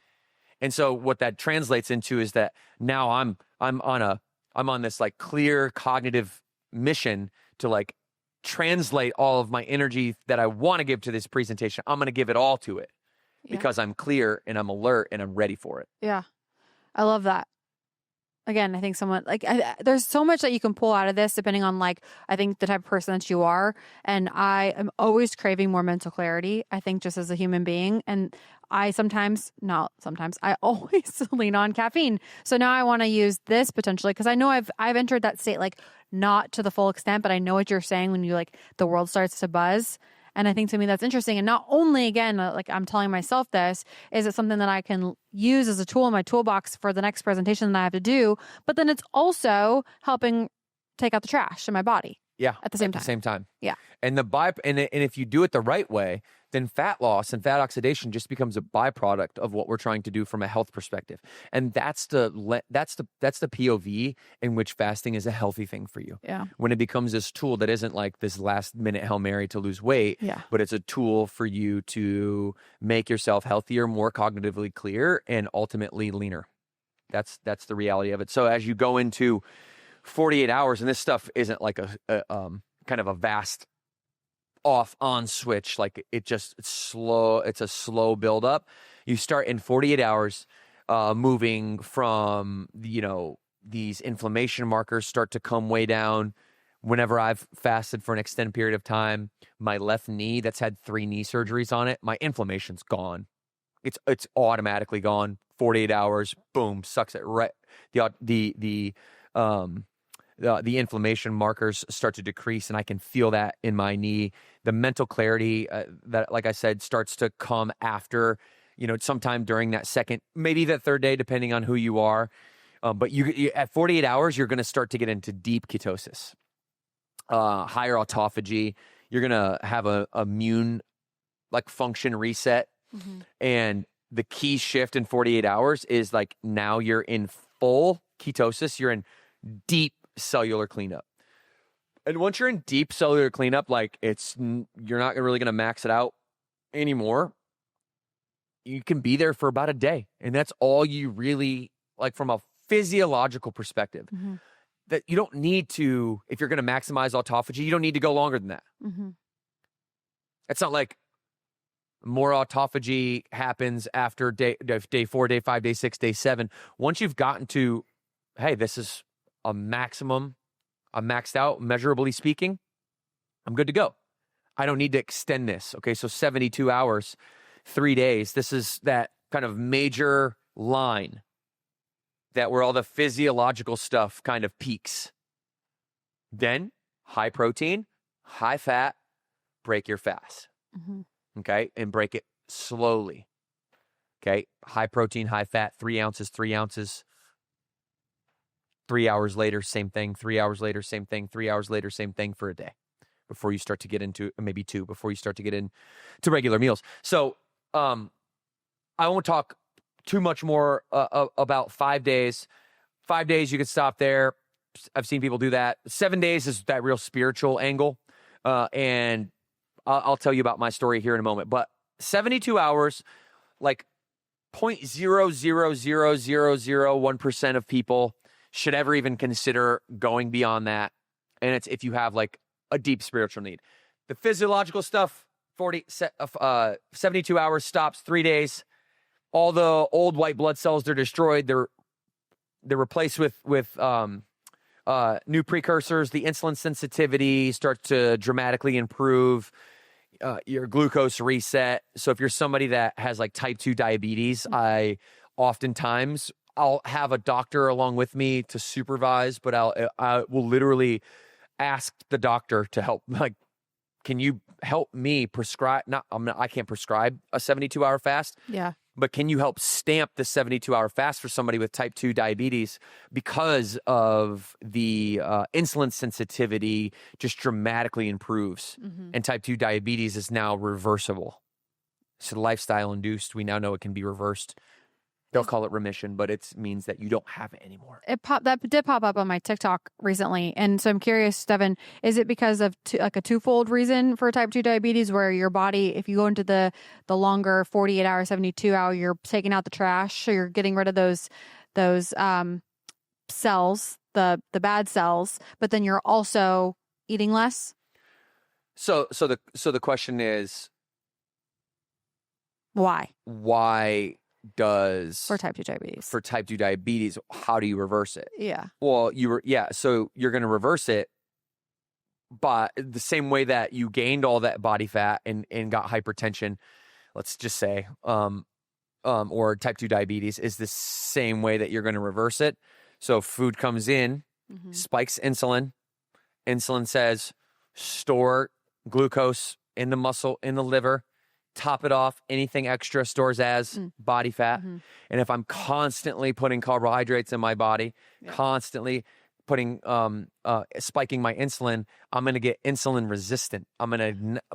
[SPEAKER 1] And so what that translates into is that now I'm on this like clear cognitive mission to like translate all of my energy that I want to give to this presentation. I'm going to give it all to it because I'm clear and I'm alert and I'm ready for it.
[SPEAKER 2] Yeah. I love that. Again, I think someone like there's so much that you can pull out of this depending on like, I think the type of person that you are. And I am always craving more mental clarity, I think, just as a human being. And I always lean on caffeine. So now I want to use this potentially because I know I've entered that state, like not to the full extent, but I know what you're saying when you like the world starts to buzz. And I think to me that's interesting. And not only, again, like I'm telling myself this, is it something that I can use as a tool in my toolbox for the next presentation that I have to do, but then it's also helping take out the trash in my body.
[SPEAKER 1] Yeah.
[SPEAKER 2] At the same time. Yeah.
[SPEAKER 1] And and if you do it the right way, then fat loss and fat oxidation just becomes a byproduct of what we're trying to do from a health perspective. And that's the POV in which fasting is a healthy thing for you.
[SPEAKER 2] Yeah.
[SPEAKER 1] When it becomes this tool that isn't like this last minute Hail Mary to lose weight, but it's a tool for you to make yourself healthier, more cognitively clear, and ultimately leaner. That's the reality of it. So as you go into 48 hours, and this stuff isn't like a kind of a vast off-on switch, like it's slow. It's a slow build up. You start in 48 hours, moving from, these inflammation markers start to come way down. Whenever I've fasted for an extended period of time, my left knee that's had 3 knee surgeries on it, my inflammation's gone. It's automatically gone. 48 hours, boom, sucks it right. The inflammation markers start to decrease, and I can feel that in my knee. The mental clarity that, like I said, starts to come after, sometime during that second, maybe the third day, depending on who you are. But you at 48 hours, you're going to start to get into deep ketosis, higher autophagy. You're going to have a immune function reset. And the key shift in 48 hours is like now you're in full ketosis. You're in deep cellular cleanup. And once you're in deep cellular cleanup, you're not really going to max it out anymore. You can be there for about a day. And that's all you really, from a physiological perspective. That you don't need to, if you're going to maximize autophagy, you don't need to go longer than that. It's not like more autophagy happens after day 4, day 5, day 6, day 7. Once you've gotten to, hey, this is a maximum, I'm maxed out, measurably speaking, I'm good to go. I don't need to extend this. Okay, so 72 hours, 3 days. This is that kind of major line that where all the physiological stuff kind of peaks. Then high protein, high fat, break your fast. Okay, and break it slowly. Okay, high protein, high fat, 3 ounces, 3 ounces. 3 hours later, same thing. 3 hours later, same thing. 3 hours later, same thing for a day before you start to get into, maybe 2, before you start to get into regular meals. So I won't talk too much more about 5 days. 5 days, you could stop there. I've seen people do that. 7 days is that real spiritual angle. And I'll tell you about my story here in a moment. But 72 hours, 0.0000001% of people should ever even consider going beyond that. And it's if you have a deep spiritual need. The physiological stuff, 72 hours stops, 3 days. All the old white blood cells, they're destroyed. They're replaced with new precursors. The insulin sensitivity starts to dramatically improve. Your glucose reset. So if you're somebody that has type 2 diabetes, I'll have a doctor along with me to supervise, but I will literally ask the doctor to help. Can you help me prescribe? I can't prescribe a 72-hour fast.
[SPEAKER 2] Yeah.
[SPEAKER 1] But can you help stamp the 72-hour fast for somebody with type 2 diabetes because of the insulin sensitivity just dramatically improves, and type 2 diabetes is now reversible. So lifestyle induced, we now know it can be reversed. They'll call it remission, but it means that you don't have it anymore.
[SPEAKER 2] That did pop up on my TikTok recently, and so I'm curious, Devan, is it because of like a twofold reason for type 2 diabetes, where your body, if you go into the longer 48 hour, 72 hour, you're taking out the trash, so you're getting rid of those cells, the bad cells, but then you're also eating less?
[SPEAKER 1] So the question is,
[SPEAKER 2] why?
[SPEAKER 1] Why does
[SPEAKER 2] For type 2 diabetes.
[SPEAKER 1] For type 2 diabetes, how do you reverse it?
[SPEAKER 2] Yeah.
[SPEAKER 1] Well, so you're going to reverse it by the same way that you gained all that body fat and got hypertension, let's just say, or type 2 diabetes is the same way that you're going to reverse it. So food comes in, spikes insulin. Insulin says, store glucose in the muscle, in the liver, top it off. Anything extra stores as body fat. And if I'm constantly putting carbohydrates in my body, constantly putting spiking my insulin, I'm going to get insulin resistant.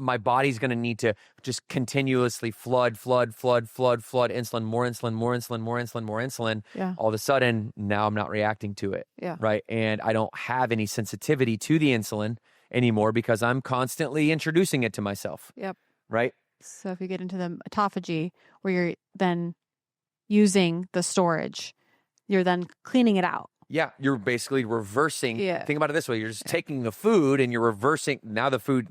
[SPEAKER 1] My body's going to need to just continuously flood insulin, more insulin.
[SPEAKER 2] Yeah.
[SPEAKER 1] All of a sudden, now I'm not reacting to it.
[SPEAKER 2] Yeah.
[SPEAKER 1] Right. And I don't have any sensitivity to the insulin anymore because I'm constantly introducing it to myself.
[SPEAKER 2] Yep.
[SPEAKER 1] Right.
[SPEAKER 2] So if you get into the autophagy, where you're then using the storage, you're then cleaning it out.
[SPEAKER 1] Yeah, you're basically reversing.
[SPEAKER 2] Yeah.
[SPEAKER 1] Think about it this way. You're just taking the food and you're reversing. Now the food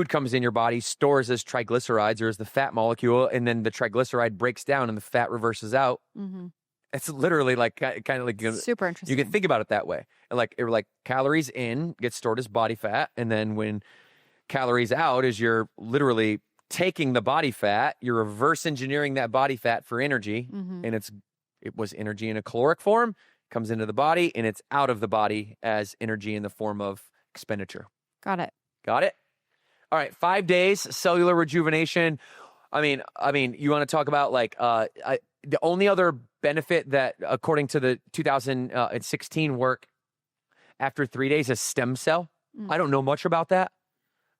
[SPEAKER 1] comes in your body, stores as triglycerides or as the fat molecule, and then the triglyceride breaks down and the fat reverses out. It's literally like kind of like
[SPEAKER 2] super interesting.
[SPEAKER 1] You can think about it that way. And like calories in get stored as body fat, and then when calories out is you're literally taking the body fat, you're reverse engineering that body fat for energy, and it was energy in a caloric form, comes into the body, and it's out of the body as energy in the form of expenditure.
[SPEAKER 2] Got it.
[SPEAKER 1] All right, 5 days, cellular rejuvenation. I mean, you want to talk about the only other benefit that, according to the 2016 work, after 3 days is stem cell. I don't know much about that,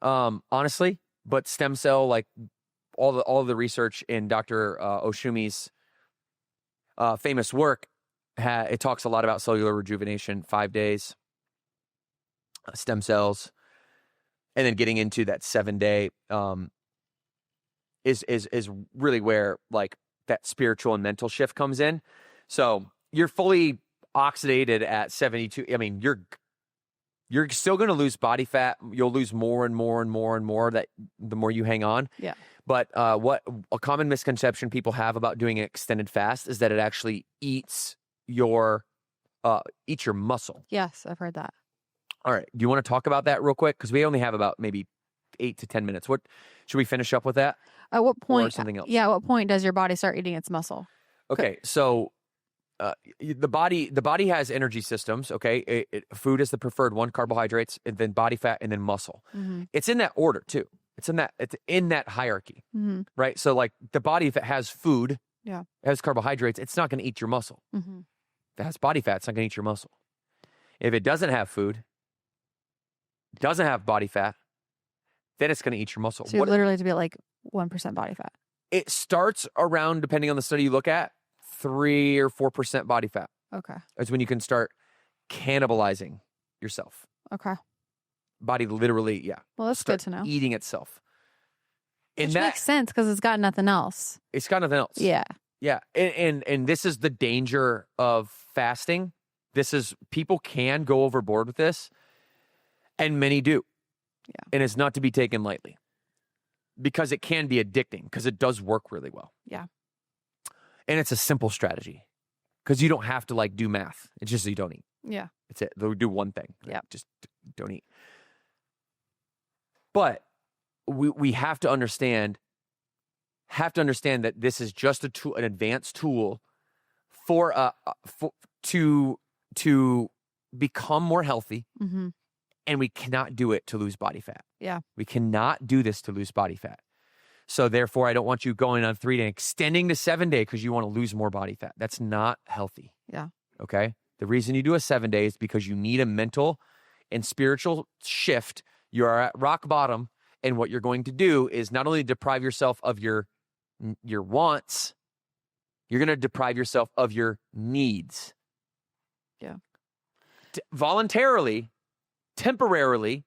[SPEAKER 1] honestly, but stem cell, like all the research in Dr. Oshumi's famous work, it talks a lot about cellular rejuvenation, 5 days, stem cells, and then getting into that 7 day is really where like that spiritual and mental shift comes in. So you're fully oxidated at 72. I mean, you're still going to lose body fat. You'll lose more and more that the more you hang on.
[SPEAKER 2] Yeah.
[SPEAKER 1] But what a common misconception people have about doing an extended fast is that it actually eats your muscle.
[SPEAKER 2] Yes, I've heard that.
[SPEAKER 1] All right. Do you want to talk about that real quick? Because we only have about maybe 8 to 10 minutes. What should we finish up with that?
[SPEAKER 2] At what point?
[SPEAKER 1] Or something else?
[SPEAKER 2] Yeah. At what point does your body start eating its muscle?
[SPEAKER 1] Okay. So the body has energy systems. Okay. Food is the preferred one, carbohydrates, and then body fat, and then muscle. It's in that order too. It's in that hierarchy, right? So like the body, if it has food, has carbohydrates, it's not going to eat your muscle. If it has body fat, it's not going to eat your muscle. If it doesn't have food, doesn't have body fat, then it's going to eat your muscle.
[SPEAKER 2] So you literally have to be at like 1% body fat.
[SPEAKER 1] It starts around, depending on the study you look at, 3 or 4% body fat.
[SPEAKER 2] Okay.
[SPEAKER 1] That's when you can start cannibalizing yourself.
[SPEAKER 2] Okay.
[SPEAKER 1] Body literally,
[SPEAKER 2] Well, that's good to know.
[SPEAKER 1] Eating itself.
[SPEAKER 2] Which makes sense because it's got nothing else.
[SPEAKER 1] It's got nothing else.
[SPEAKER 2] Yeah.
[SPEAKER 1] Yeah. And this is the danger of fasting. People can go overboard with this, and many do.
[SPEAKER 2] Yeah.
[SPEAKER 1] And it's not to be taken lightly because it can be addicting because it does work really well.
[SPEAKER 2] Yeah.
[SPEAKER 1] And it's a simple strategy because you don't have to like do math. It's just you don't eat.
[SPEAKER 2] Yeah.
[SPEAKER 1] It's it. They'll do one thing.
[SPEAKER 2] Yeah.
[SPEAKER 1] Just don't eat. But we have to understand that this is just a tool, an advanced tool to become more healthy. And we cannot do it to lose body fat.
[SPEAKER 2] Yeah.
[SPEAKER 1] We cannot do this to lose body fat. So therefore, I don't want you going on 3 day, extending to 7 day because you want to lose more body fat. That's not healthy.
[SPEAKER 2] Yeah.
[SPEAKER 1] Okay. The reason you do a 7 day is because you need a mental and spiritual shift. You are at rock bottom And what you're going to do is not only deprive yourself of your wants, you're going to deprive yourself of your needs.
[SPEAKER 2] Yeah.
[SPEAKER 1] Voluntarily, temporarily,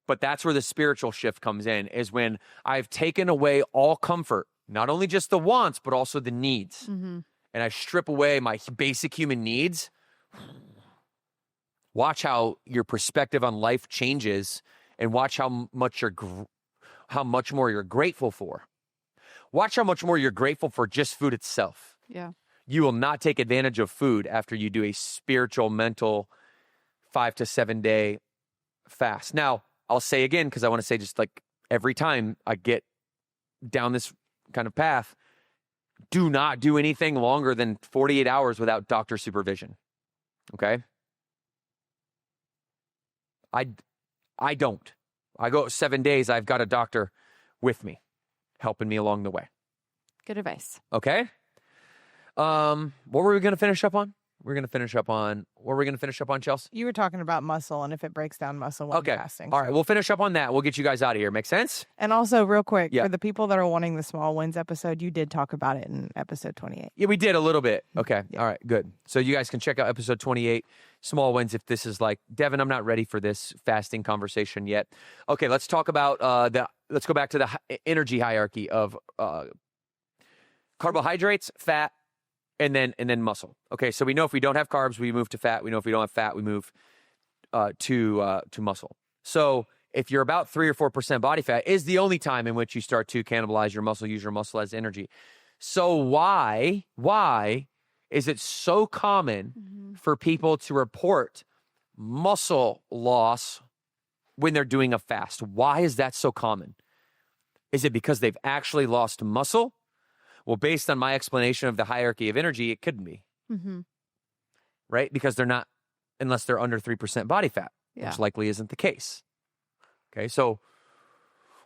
[SPEAKER 1] but that's where the spiritual shift comes in, is when I've taken away all comfort, not only just the wants, but also the needs.
[SPEAKER 2] Mm-hmm.
[SPEAKER 1] And I strip away my basic human needs. Watch how your perspective on life changes, and watch how much more you're grateful for. Watch how much more you're grateful for just food itself.
[SPEAKER 2] Yeah.
[SPEAKER 1] You will not take advantage of food after you do a spiritual, mental 5 to 7 day fast. Now, I'll say again, because I want to say just like every time I get down this kind of path, do not do anything longer than 48 hours without doctor supervision. Okay? I don't. I go 7 days, I've got a doctor with me, helping me along the way.
[SPEAKER 2] Good advice.
[SPEAKER 1] Okay? What were we going to finish up on? What were we going to finish up on, Chelsea?
[SPEAKER 3] You were talking about muscle and if it breaks down muscle when fasting.
[SPEAKER 1] All right, we'll finish up on that. We'll get you guys out of here. Make sense?
[SPEAKER 3] And also, real quick,
[SPEAKER 1] Yeah.
[SPEAKER 3] for the people that are wanting the small wins episode, you did talk about it in episode 28.
[SPEAKER 1] Yeah, we did a little bit. Okay.
[SPEAKER 3] Yeah.
[SPEAKER 1] All right, good. So you guys can check out episode 28, small wins, if this is like, Devan, I'm not ready for this fasting conversation yet. Okay, let's talk about let's go back to the energy hierarchy of carbohydrates, fat, and then muscle. Okay, so we know if we don't have carbs, we move to fat. We know if we don't have fat, we move to muscle. So if you're about 3 or 4% body fat, is the only time in which you start to cannibalize your muscle, use your muscle as energy. So why is it so common for people to report muscle loss when they're doing a fast? Why is that so common? Is it because they've actually lost muscle? Well, based on my explanation of the hierarchy of energy, it couldn't be.
[SPEAKER 2] Mm-hmm.
[SPEAKER 1] Right? Because they're not, unless they're under 3% body fat, which likely isn't the case. Okay, so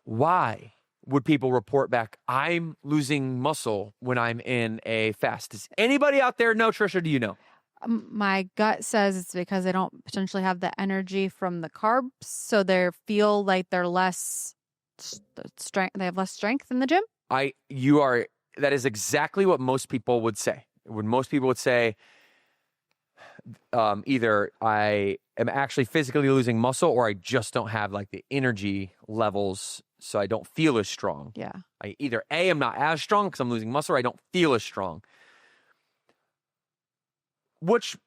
[SPEAKER 1] why would people report back, I'm losing muscle when I'm in a fast? Does anybody out there know, Trisha, do you know?
[SPEAKER 2] My gut says it's because they don't potentially have the energy from the carbs, so they feel like they're less strength. They have less strength in the gym.
[SPEAKER 1] That is exactly what most people would say. When most people would say, either I am actually physically losing muscle, or I just don't have like the energy levels, so I don't feel as strong.
[SPEAKER 2] Yeah.
[SPEAKER 1] I either A, I'm not as strong because I'm losing muscle, or I don't feel as strong. Which,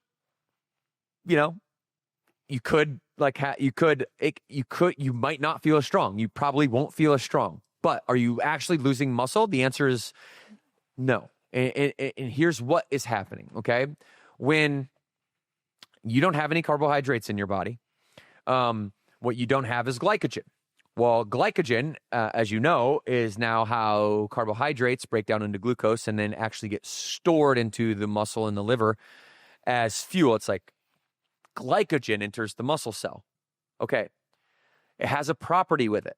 [SPEAKER 1] you could you might not feel as strong. You probably won't feel as strong. But are you actually losing muscle? The answer is no. And here's what is happening, okay? When you don't have any carbohydrates in your body, what you don't have is glycogen. Well, glycogen, as you know, is now how carbohydrates break down into glucose and then actually get stored into the muscle and the liver as fuel. It's like glycogen enters the muscle cell. Okay. It has a property with it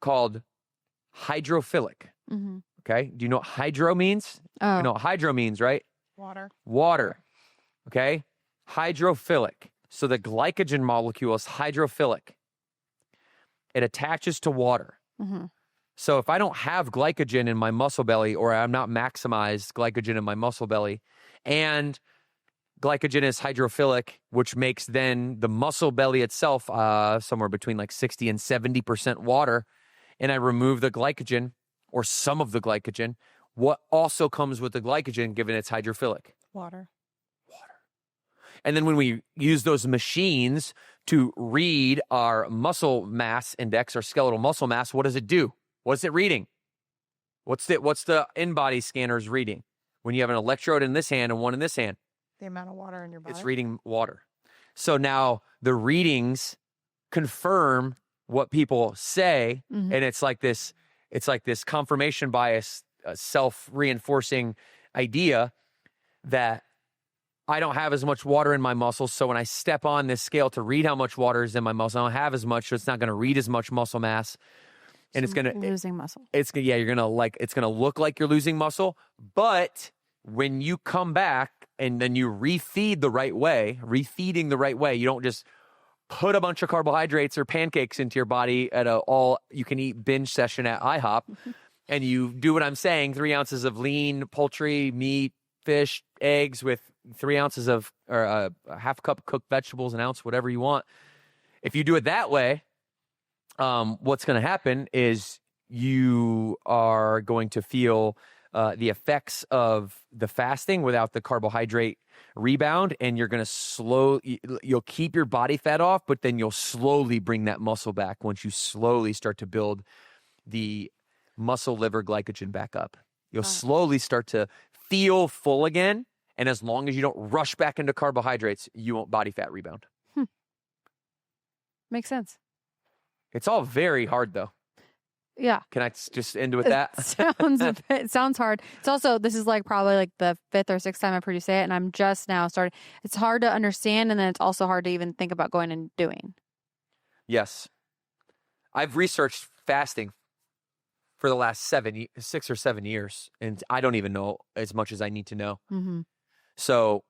[SPEAKER 1] called hydrophilic.
[SPEAKER 2] Mm-hmm.
[SPEAKER 1] Okay. Do you know what hydro means?
[SPEAKER 2] Oh.
[SPEAKER 1] You know what hydro means, right? Water. Okay. Hydrophilic. So the glycogen molecule is hydrophilic. It attaches to water.
[SPEAKER 2] Mm-hmm.
[SPEAKER 1] So if I don't have glycogen in my muscle belly, or I'm not maximized glycogen in my muscle belly, and glycogen is hydrophilic, which makes then the muscle belly itself somewhere between like 60 and 70% water, and I remove the glycogen or some of the glycogen, what also comes with the glycogen, given it's hydrophilic?
[SPEAKER 3] Water.
[SPEAKER 1] And then when we use those machines to read our muscle mass index, our skeletal muscle mass, what does it do? What's it reading? What's the in-body scanners reading? When you have an electrode in this hand and one in this hand,
[SPEAKER 3] The amount of water in your body.
[SPEAKER 1] it's reading water. So now the readings confirm what people say,
[SPEAKER 2] Mm-hmm.
[SPEAKER 1] and it's like this confirmation bias, self-reinforcing idea that I don't have as much water in my muscles, so when I step on this scale to read how much water is in my muscle, I don't have as much, so it's not going to read as much muscle mass, and it's going to
[SPEAKER 2] losing muscle.
[SPEAKER 1] it's gonna look like you're losing muscle, but when you come back and then you refeeding the right way, you don't just put a bunch of carbohydrates or pancakes into your body at a all-you-can-eat binge session at IHOP, and you do what I'm saying, 3 ounces of lean poultry, meat, fish, eggs with 3 ounces of, or a half a cup of cooked vegetables, an ounce, whatever you want. If you do it that way, what's going to happen is you are going to feel the effects of the fasting without the carbohydrate rebound, and you're going to you'll keep your body fat off, but then you'll slowly bring that muscle back once you slowly start to build the muscle liver glycogen back up. You'll slowly start to feel full again, and as long as you don't rush back into carbohydrates, you won't body fat rebound.
[SPEAKER 2] Makes sense.
[SPEAKER 1] It's all very hard, though.
[SPEAKER 2] Yeah.
[SPEAKER 1] Can I just end with that?
[SPEAKER 2] It sounds hard. It's also, this is like probably like the 5th or 6th time I've heard you say it, and I'm just now starting. It's hard to understand, and then it's also hard to even think about going and doing.
[SPEAKER 1] Yes. I've researched fasting for the last 6 or 7 years, and I don't even know as much as I need to know.
[SPEAKER 2] Mm-hmm.
[SPEAKER 1] So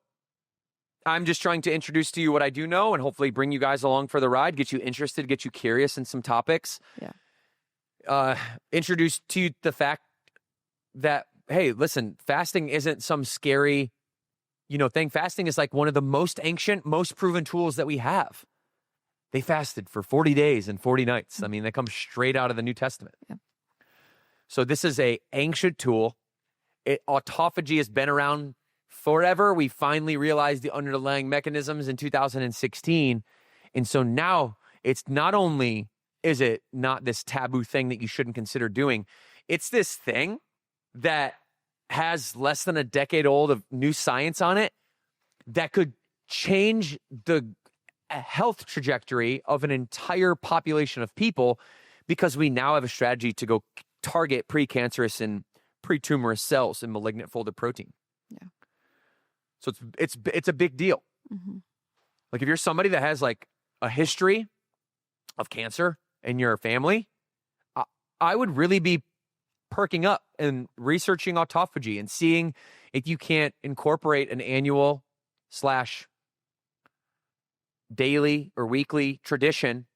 [SPEAKER 1] I'm just trying to introduce to you what I do know, and hopefully bring you guys along for the ride, get you interested, get you curious in some topics.
[SPEAKER 2] Yeah.
[SPEAKER 1] Introduce to you the fact that, hey, listen, fasting isn't some scary, thing. Fasting is like one of the most ancient, most proven tools that we have. They fasted for 40 days and 40 nights. I mean, they come straight out of the New Testament.
[SPEAKER 2] Yeah.
[SPEAKER 1] So this is a ancient tool. Autophagy has been around forever. We finally realized the underlying mechanisms in 2016. And so now it's not only is it not this taboo thing that you shouldn't consider doing, it's this thing that has less than a decade old of new science on it that could change the health trajectory of an entire population of people, because we now have a strategy to go target precancerous and pretumorous cells and malignant folded protein.
[SPEAKER 2] Yeah.
[SPEAKER 1] So it's a big deal.
[SPEAKER 2] Mm-hmm.
[SPEAKER 1] Like if you're somebody that has like a history of cancer in your family, I would really be perking up and researching autophagy and seeing if you can't incorporate an annual / daily or weekly tradition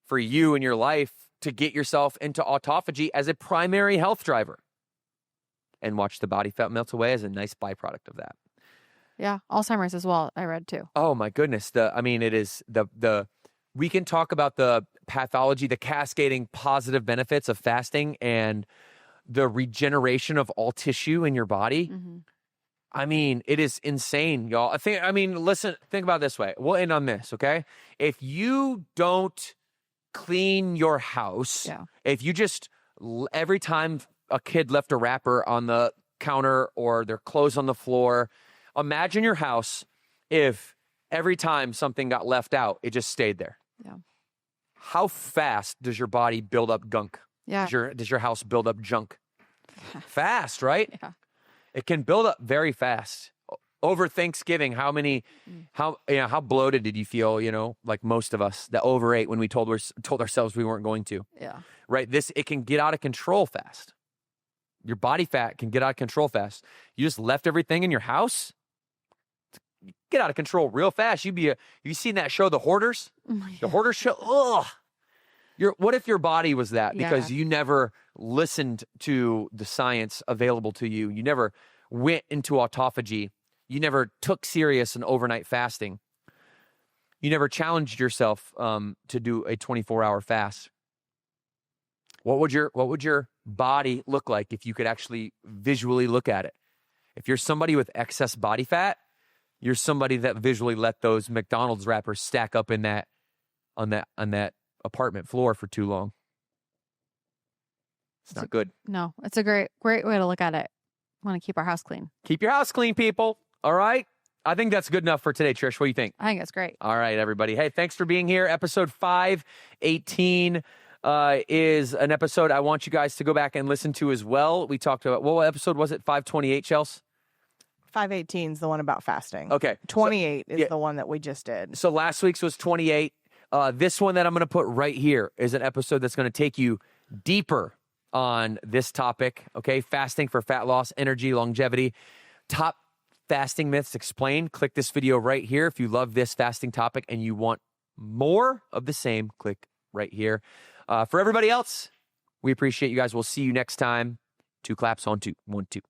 [SPEAKER 1] for you in your life to get yourself into autophagy as a primary health driver, and watch the body fat melt away as a nice byproduct of that.
[SPEAKER 2] Yeah. Alzheimer's as well, I read too.
[SPEAKER 1] Oh my goodness. It is we can talk about the pathology, the cascading positive benefits of fasting and the regeneration of all tissue in your body.
[SPEAKER 2] Mm-hmm.
[SPEAKER 1] I mean, it is insane, y'all. Listen, think about it this way. We'll end on this, okay? If you don't clean your house, if you just, every time a kid left a wrapper on the counter or their clothes on the floor, imagine your house if every time something got left out, it just stayed there.
[SPEAKER 2] Yeah.
[SPEAKER 1] How fast does your body build up gunk?
[SPEAKER 2] Yeah.
[SPEAKER 1] Does your house build up junk? Fast, right?
[SPEAKER 2] Yeah.
[SPEAKER 1] It can build up very fast. Over Thanksgiving, how bloated did you feel, like most of us that overate when we told ourselves we weren't going to?
[SPEAKER 2] Yeah.
[SPEAKER 1] Right? It can get out of control fast. Your body fat can get out of control fast. You just left everything in your house, get out of control real fast. You seen that show, The Hoarders? The Hoarders show? Ugh. What if your body was that? Because you never listened to the science available to you. You never went into autophagy. You never took serious an overnight fasting. You never challenged yourself to do a 24-hour fast. What would your body look like if you could actually visually look at it? If you're somebody with excess body fat, you're somebody that visually let those McDonald's wrappers stack up on that apartment floor for too long. It's not good.
[SPEAKER 2] No, it's a great way to look at it. Want to keep our house clean.
[SPEAKER 1] Keep your house clean, people. All right. I think that's good enough for today, Trish. What do you think?
[SPEAKER 2] I think that's great.
[SPEAKER 1] All right, everybody. Hey, thanks for being here. Episode 518 is an episode I want you guys to go back and listen to as well. We talked about, what episode was it? 528, Chels?
[SPEAKER 3] 518 is the one about fasting.
[SPEAKER 1] Okay.
[SPEAKER 3] 28 is the one that we just did.
[SPEAKER 1] So last week's was 28. This one that I'm going to put right here is an episode that's going to take you deeper on this topic, okay? Fasting for fat loss, energy, longevity. Top fasting myths explained. Click this video right here if you love this fasting topic and you want more of the same. Click right here. For everybody else, we appreciate you guys. We'll see you next time. 2 claps on 2. 1, 2.